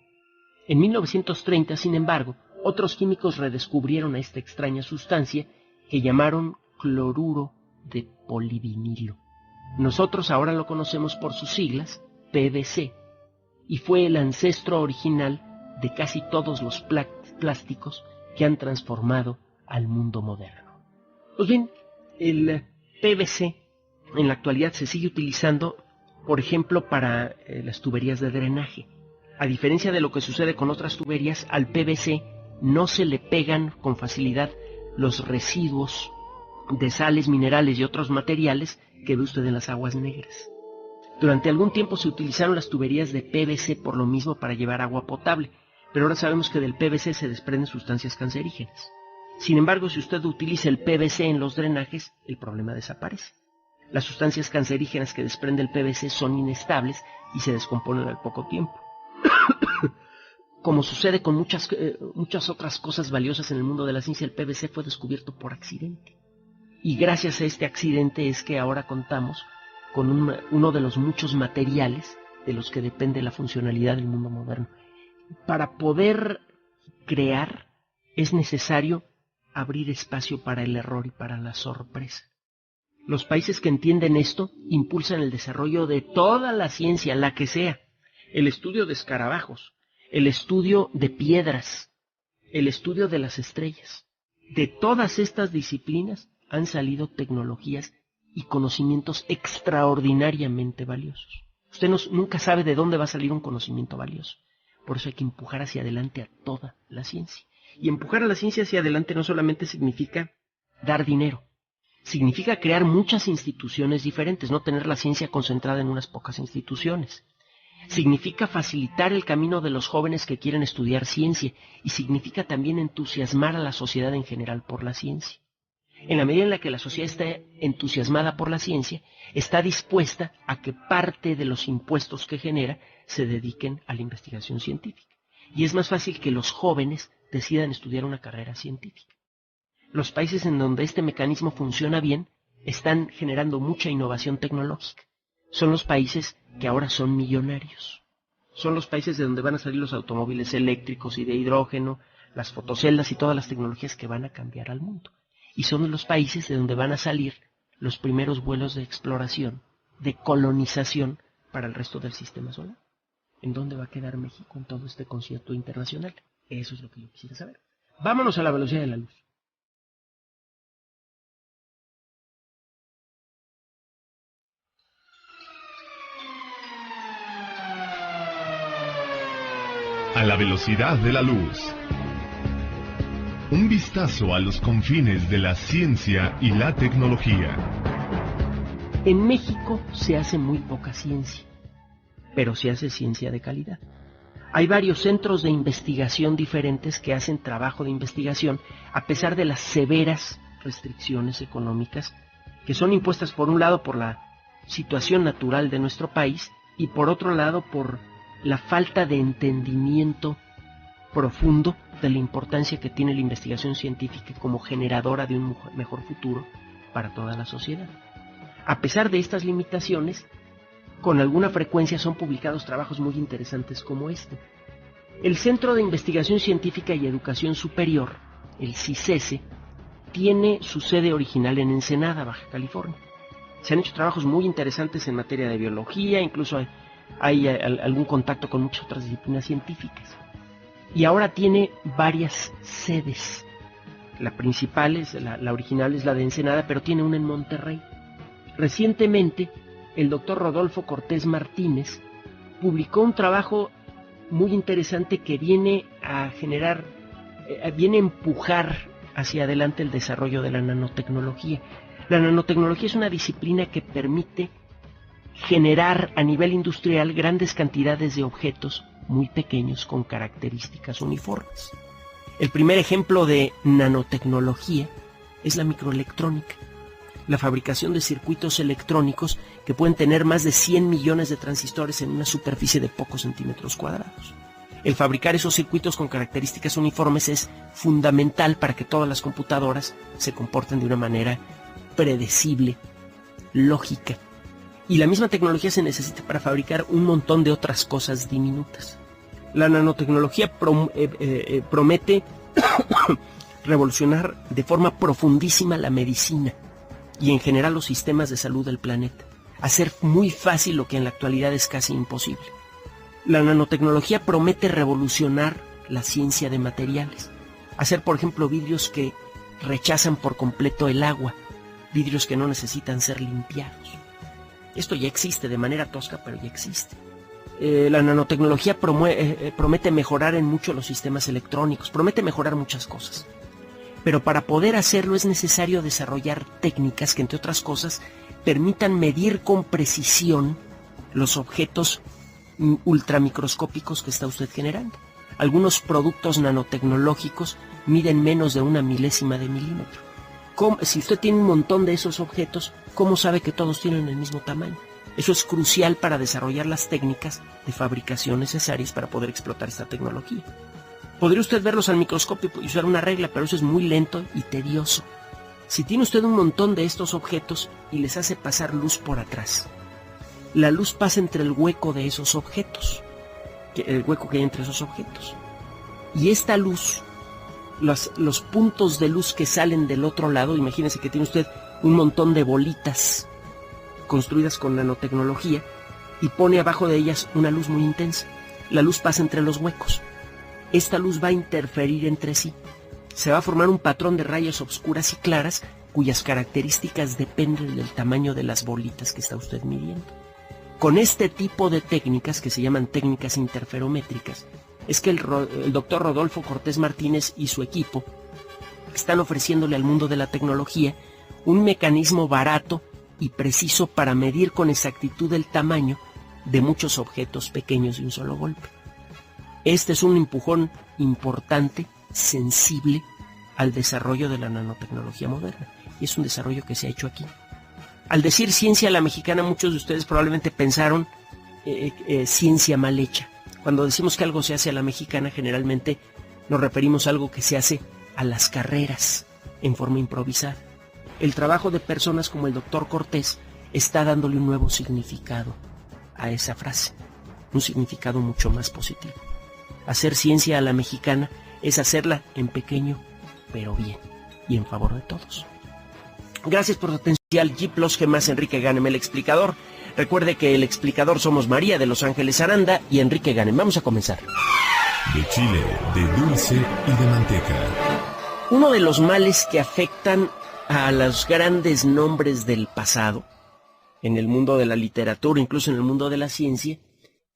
En 1930, sin embargo, otros químicos redescubrieron a esta extraña sustancia que llamaron cloruro de polivinilo. Nosotros ahora lo conocemos por sus siglas, PVC, y fue el ancestro original de casi todos los plásticos que han transformado al mundo moderno. Pues bien, el PVC en la actualidad se sigue utilizando, por ejemplo, para las tuberías de drenaje. A diferencia de lo que sucede con otras tuberías, al PVC no se le pegan con facilidad los residuos de sales, minerales y otros materiales que ve usted en las aguas negras. Durante algún tiempo se utilizaron las tuberías de PVC por lo mismo para llevar agua potable, pero ahora sabemos que del PVC se desprenden sustancias cancerígenas. Sin embargo, si usted utiliza el PVC en los drenajes, el problema desaparece. Las sustancias cancerígenas que desprende el PVC son inestables y se descomponen al poco tiempo. Como sucede con muchas otras cosas valiosas en el mundo de la ciencia, el PVC fue descubierto por accidente. Y gracias a este accidente es que ahora contamos con uno de los muchos materiales de los que depende la funcionalidad del mundo moderno. Para poder crear es necesario abrir espacio para el error y para la sorpresa. Los países que entienden esto impulsan el desarrollo de toda la ciencia, la que sea. El estudio de escarabajos, el estudio de piedras, el estudio de las estrellas. De todas estas disciplinas han salido tecnologías y conocimientos extraordinariamente valiosos. Usted nunca sabe de dónde va a salir un conocimiento valioso. Por eso hay que empujar hacia adelante a toda la ciencia. Y empujar a la ciencia hacia adelante no solamente significa dar dinero. Significa crear muchas instituciones diferentes, no tener la ciencia concentrada en unas pocas instituciones. Significa facilitar el camino de los jóvenes que quieren estudiar ciencia y significa también entusiasmar a la sociedad en general por la ciencia. En la medida en la que la sociedad está entusiasmada por la ciencia, está dispuesta a que parte de los impuestos que genera se dediquen a la investigación científica. Y es más fácil que los jóvenes decidan estudiar una carrera científica. Los países en donde este mecanismo funciona bien están generando mucha innovación tecnológica. Son los países que ahora son millonarios. Son los países de donde van a salir los automóviles eléctricos y de hidrógeno, las fotoceldas y todas las tecnologías que van a cambiar al mundo. Y son los países de donde van a salir los primeros vuelos de exploración, de colonización para el resto del sistema solar. ¿En dónde va a quedar México en todo este concierto internacional? Eso es lo que yo quisiera saber. Vámonos a la velocidad de la luz. A la velocidad de la luz. Un vistazo a los confines de la ciencia y la tecnología. En México se hace muy poca ciencia, pero se hace ciencia de calidad. Hay varios centros de investigación diferentes que hacen trabajo de investigación a pesar de las severas restricciones económicas que son impuestas por un lado por la situación natural de nuestro país y por otro lado por la falta de entendimiento profundo de la importancia que tiene la investigación científica como generadora de un mejor futuro para toda la sociedad. A pesar de estas limitaciones, con alguna frecuencia son publicados trabajos muy interesantes como este. El Centro de Investigación Científica y Educación Superior, el CICESE, tiene su sede original en Ensenada, Baja California. Se han hecho trabajos muy interesantes en materia de biología, incluso hay algún contacto con muchas otras disciplinas científicas. Y ahora tiene varias sedes. La principal, la original es la de Ensenada, pero tiene una en Monterrey. Recientemente, el doctor Rodolfo Cortés Martínez publicó un trabajo muy interesante que viene a empujar hacia adelante el desarrollo de la nanotecnología. La nanotecnología es una disciplina que permite generar a nivel industrial grandes cantidades de objetos muy pequeños con características uniformes. El primer ejemplo de nanotecnología es la microelectrónica, la fabricación de circuitos electrónicos que pueden tener más de 100 millones de transistores en una superficie de pocos centímetros cuadrados. El fabricar esos circuitos con características uniformes es fundamental para que todas las computadoras se comporten de una manera predecible, lógica. Y la misma tecnología se necesita para fabricar un montón de otras cosas diminutas. La nanotecnología promete revolucionar de forma profundísima la medicina y en general los sistemas de salud del planeta. Hacer muy fácil lo que en la actualidad es casi imposible. La nanotecnología promete revolucionar la ciencia de materiales. Hacer, por ejemplo, vidrios que rechazan por completo el agua, vidrios que no necesitan ser limpiados. Esto ya existe de manera tosca, pero ya existe. La nanotecnología promete mejorar en mucho los sistemas electrónicos, promete mejorar muchas cosas. Pero para poder hacerlo es necesario desarrollar técnicas que, entre otras cosas, permitan medir con precisión los objetos ultramicroscópicos que está usted generando. Algunos productos nanotecnológicos miden menos de 1/1000 de milímetro. Si usted tiene un montón de esos objetos, ¿cómo sabe que todos tienen el mismo tamaño? Eso es crucial para desarrollar las técnicas de fabricación necesarias para poder explotar esta tecnología. Podría usted verlos al microscopio y usar una regla, pero eso es muy lento y tedioso. Si tiene usted un montón de estos objetos y les hace pasar luz por atrás, la luz pasa entre el hueco de esos objetos, el hueco que hay entre esos objetos. Y esta luz, los puntos de luz que salen del otro lado, imagínese que tiene usted un montón de bolitas construidas con nanotecnología y pone abajo de ellas una luz muy intensa. La luz pasa entre los huecos. Esta luz va a interferir entre sí. Se va a formar un patrón de rayas oscuras y claras cuyas características dependen del tamaño de las bolitas que está usted midiendo. Con este tipo de técnicas, que se llaman técnicas interferométricas, es que el doctor Rodolfo Cortés Martínez y su equipo están ofreciéndole al mundo de la tecnología un mecanismo barato y preciso para medir con exactitud el tamaño de muchos objetos pequeños de un solo golpe. Este es un empujón importante, sensible, al desarrollo de la nanotecnología moderna. Y es un desarrollo que se ha hecho aquí. Al decir ciencia a la mexicana, muchos de ustedes probablemente pensaron ciencia mal hecha. Cuando decimos que algo se hace a la mexicana, generalmente nos referimos a algo que se hace a las carreras, en forma improvisada. El trabajo de personas como el doctor Cortés está dándole un nuevo significado a esa frase, un significado mucho más positivo. Hacer ciencia a la mexicana es hacerla en pequeño, pero bien, y en favor de todos. Gracias por su atención. G+G+, Enrique Ganem, el explicador. Recuerde que el explicador somos María de Los Ángeles Aranda y Enrique Ganem. Vamos a comenzar. De chile, de dulce y de manteca. Uno de los males que afectan a los grandes nombres del pasado, en el mundo de la literatura, incluso en el mundo de la ciencia,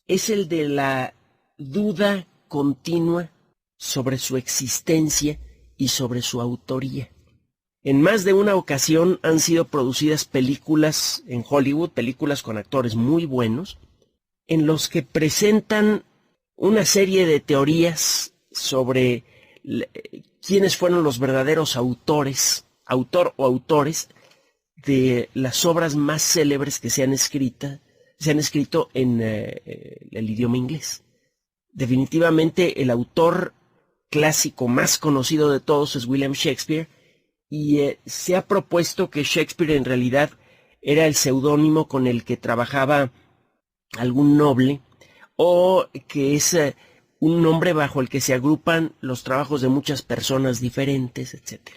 es el de la duda continua sobre su existencia y sobre su autoría. En más de una ocasión han sido producidas películas en Hollywood, películas con actores muy buenos, en los que presentan una serie de teorías sobre quiénes fueron los verdaderos autores, autor o autores de las obras más célebres que se han escrito en el idioma inglés. Definitivamente el autor clásico más conocido de todos es William Shakespeare, y se ha propuesto que Shakespeare en realidad era el seudónimo con el que trabajaba algún noble, o que es un nombre bajo el que se agrupan los trabajos de muchas personas diferentes, etc.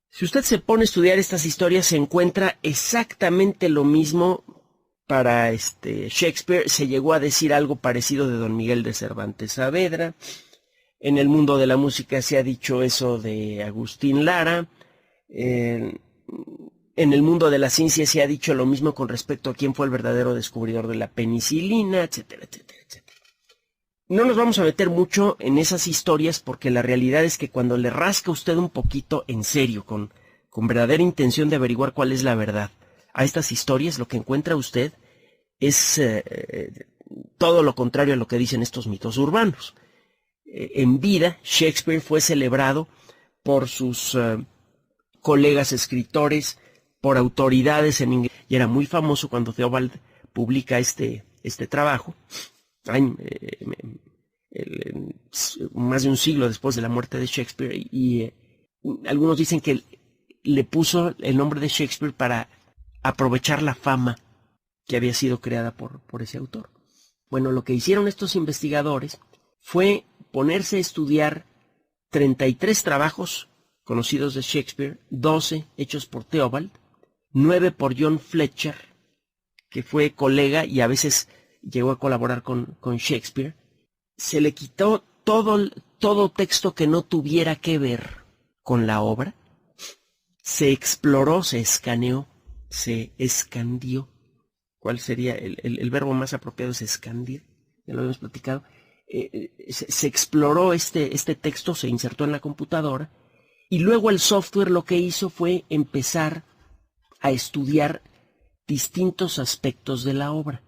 Si usted se pone a estudiar estas historias, se encuentra exactamente lo mismo. Para Shakespeare se llegó a decir algo parecido de Don Miguel de Cervantes Saavedra. En el mundo de la música se ha dicho eso de Agustín Lara. En En el mundo de la ciencia se ha dicho lo mismo con respecto a quién fue el verdadero descubridor de la penicilina, etcétera, etcétera, etcétera. No nos vamos a meter mucho en esas historias porque la realidad es que cuando le rasca usted un poquito en serio, con verdadera intención de averiguar cuál es la verdad a estas historias, lo que encuentra usted es todo lo contrario a lo que dicen estos mitos urbanos. En vida, Shakespeare fue celebrado por sus colegas escritores, por autoridades en inglés, y era muy famoso cuando Theobald publica este trabajo, más de un siglo después de la muerte de Shakespeare, y algunos dicen que le puso el nombre de Shakespeare para aprovechar la fama que había sido creada por ese autor. Bueno, lo que hicieron estos investigadores fue ponerse a estudiar 33 trabajos conocidos de Shakespeare, 12 hechos por Theobald, 9 por John Fletcher, que fue colega y a veces llegó a colaborar con Shakespeare. Se le quitó todo texto que no tuviera que ver con la obra. Se exploró, se escaneó, se escandió. ¿Cuál sería el verbo más apropiado? Es escandir, ya lo habíamos platicado. Se exploró este texto, se insertó en la computadora, y luego el software lo que hizo fue empezar a estudiar distintos aspectos de la obra.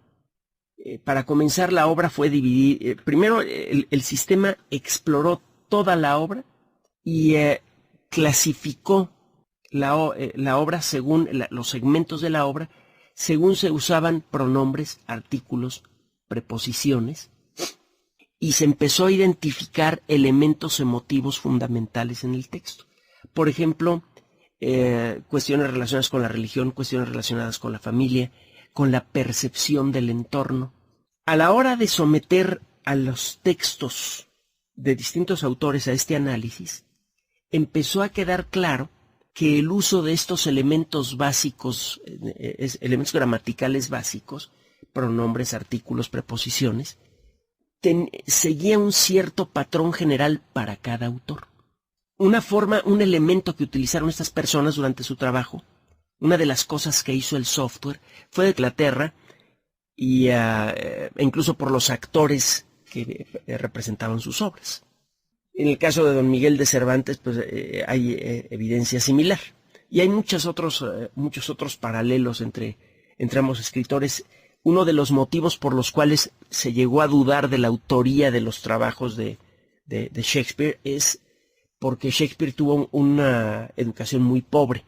Para comenzar, la obra fue dividida. Primero, el sistema exploró toda la obra y clasificó la obra según los segmentos de la obra, según se usaban pronombres, artículos, preposiciones, y se empezó a identificar elementos emotivos fundamentales en el texto. Por ejemplo, cuestiones relacionadas con la religión, cuestiones relacionadas con la familia, con la percepción del entorno. A la hora de someter a los textos de distintos autores a este análisis, empezó a quedar claro que el uso de estos elementos básicos, elementos gramaticales básicos, pronombres, artículos, preposiciones, seguía un cierto patrón general para cada autor. Un elemento que utilizaron estas personas durante su trabajo, una de las cosas que hizo el software, fue de Inglaterra, y incluso por los actores que representaban sus obras. En el caso de Don Miguel de Cervantes, pues hay evidencia similar. Y hay muchos otros paralelos entre ambos escritores. Uno de los motivos por los cuales se llegó a dudar de la autoría de los trabajos de Shakespeare es porque Shakespeare tuvo una educación muy pobre.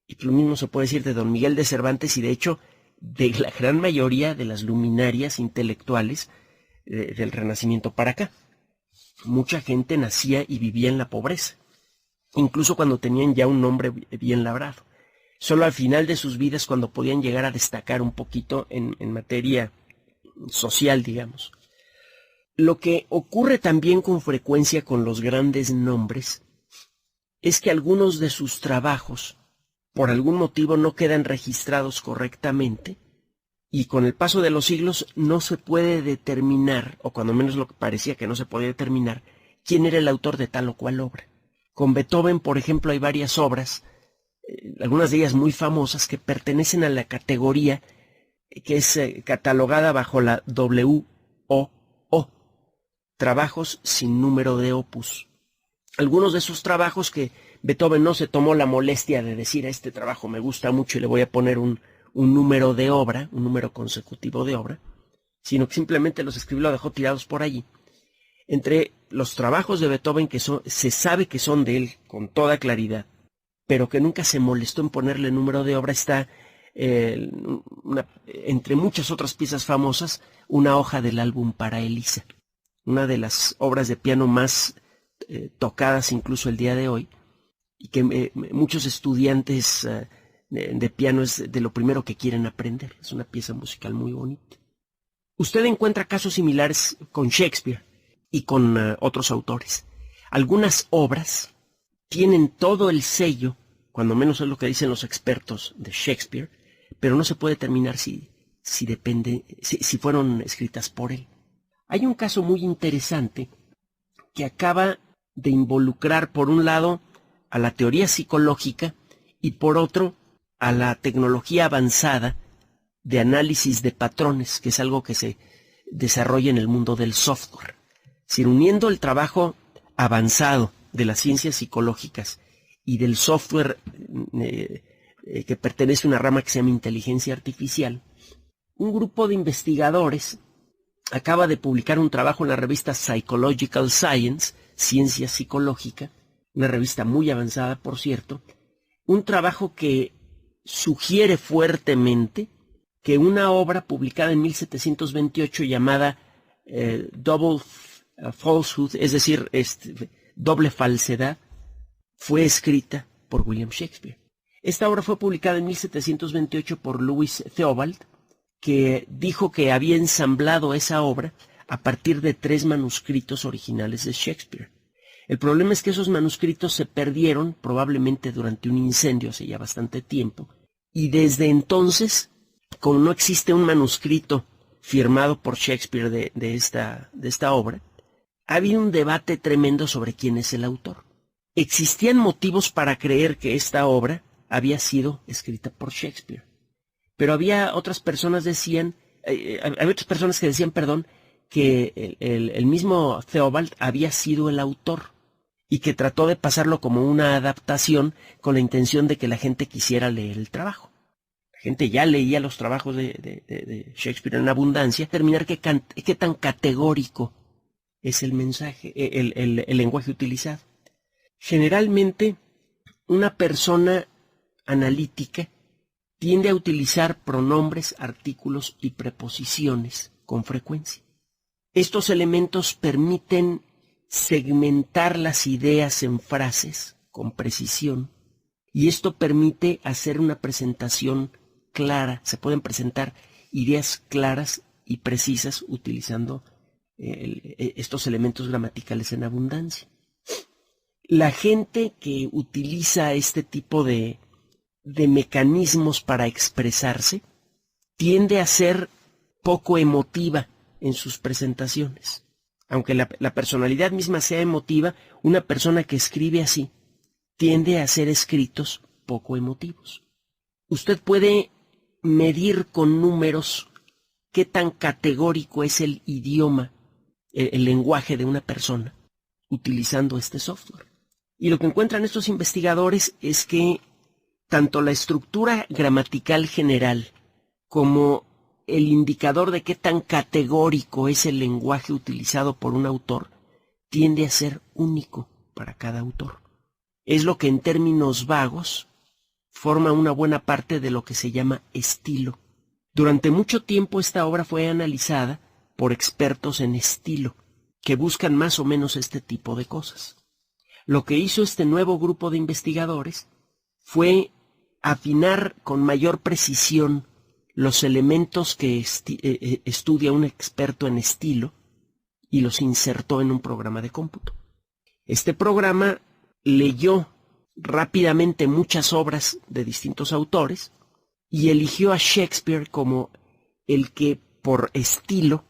Y lo mismo se puede decir de Don Miguel de Cervantes y de hecho de la gran mayoría de las luminarias intelectuales del Renacimiento para acá. Mucha gente nacía y vivía en la pobreza, incluso cuando tenían ya un nombre bien labrado. Solo al final de sus vidas, cuando podían llegar a destacar un poquito en materia social, digamos. Lo que ocurre también con frecuencia con los grandes nombres es que algunos de sus trabajos, por algún motivo, no quedan registrados correctamente, y con el paso de los siglos no se puede determinar, o cuando menos lo que parecía que no se podía determinar, quién era el autor de tal o cual obra. Con Beethoven, por ejemplo, hay varias obras, algunas de ellas muy famosas, que pertenecen a la categoría que es catalogada bajo la WOO, trabajos sin número de opus. Algunos de esos trabajos que Beethoven no se tomó la molestia de decir: a este trabajo me gusta mucho y le voy a poner un número de obra, un número consecutivo de obra, sino que simplemente los escribió y los dejó tirados por allí. Entre los trabajos de Beethoven que se sabe que son de él con toda claridad, pero que nunca se molestó en ponerle número de obra, está, entre muchas otras piezas famosas, una hoja del álbum para Elisa, una de las obras de piano más tocadas incluso el día de hoy, y que muchos estudiantes de piano es de lo primero que quieren aprender. Es una pieza musical muy bonita. Usted encuentra casos similares con Shakespeare y con otros autores. Algunas obras tienen todo el sello, cuando menos es lo que dicen los expertos, de Shakespeare, pero no se puede determinar si fueron escritas por él. Hay un caso muy interesante que acaba de involucrar, por un lado, a la teoría psicológica y por otro a la tecnología avanzada de análisis de patrones, que es algo que se desarrolla en el mundo del software. Si uniendo el trabajo avanzado de las ciencias psicológicas y del software que pertenece a una rama que se llama inteligencia artificial, un grupo de investigadores acaba de publicar un trabajo en la revista Psychological Science, Ciencia Psicológica, una revista muy avanzada, por cierto, un trabajo que sugiere fuertemente que una obra publicada en 1728 llamada Double Falsehood, es decir, doble falsedad, fue escrita por William Shakespeare. Esta obra fue publicada en 1728 por Louis Theobald, que dijo que había ensamblado esa obra a partir de 3 manuscritos originales de Shakespeare. El problema es que esos manuscritos se perdieron probablemente durante un incendio hace ya bastante tiempo, y desde entonces, como no existe un manuscrito firmado por Shakespeare de esta obra, ha habido un debate tremendo sobre quién es el autor. Existían motivos para creer que esta obra había sido escrita por Shakespeare, pero había otras personas que decían, que el mismo Theobald había sido el autor y que trató de pasarlo como una adaptación con la intención de que la gente quisiera leer el trabajo. La gente ya leía los trabajos de Shakespeare en abundancia, determinar qué tan categórico es el mensaje, el lenguaje utilizado. Generalmente, una persona analítica tiende a utilizar pronombres, artículos y preposiciones con frecuencia. Estos elementos permiten segmentar las ideas en frases con precisión, y esto permite hacer una presentación clara. Se pueden presentar ideas claras y precisas utilizando estos elementos gramaticales en abundancia. La gente que utiliza este tipo de mecanismos para expresarse tiende a ser poco emotiva en sus presentaciones. Aunque la personalidad misma sea emotiva, una persona que escribe así tiende a hacer escritos poco emotivos. Usted puede medir con números qué tan categórico es el idioma, el lenguaje de una persona, utilizando este software. Y lo que encuentran estos investigadores es que tanto la estructura gramatical general como el indicador de qué tan categórico es el lenguaje utilizado por un autor tiende a ser único para cada autor. Es lo que en términos vagos forma una buena parte de lo que se llama estilo. Durante mucho tiempo esta obra fue analizada por expertos en estilo, que buscan más o menos este tipo de cosas. Lo que hizo este nuevo grupo de investigadores fue afinar con mayor precisión los elementos que estudia un experto en estilo y los insertó en un programa de cómputo. Este programa leyó rápidamente muchas obras de distintos autores y eligió a Shakespeare como el que por estilo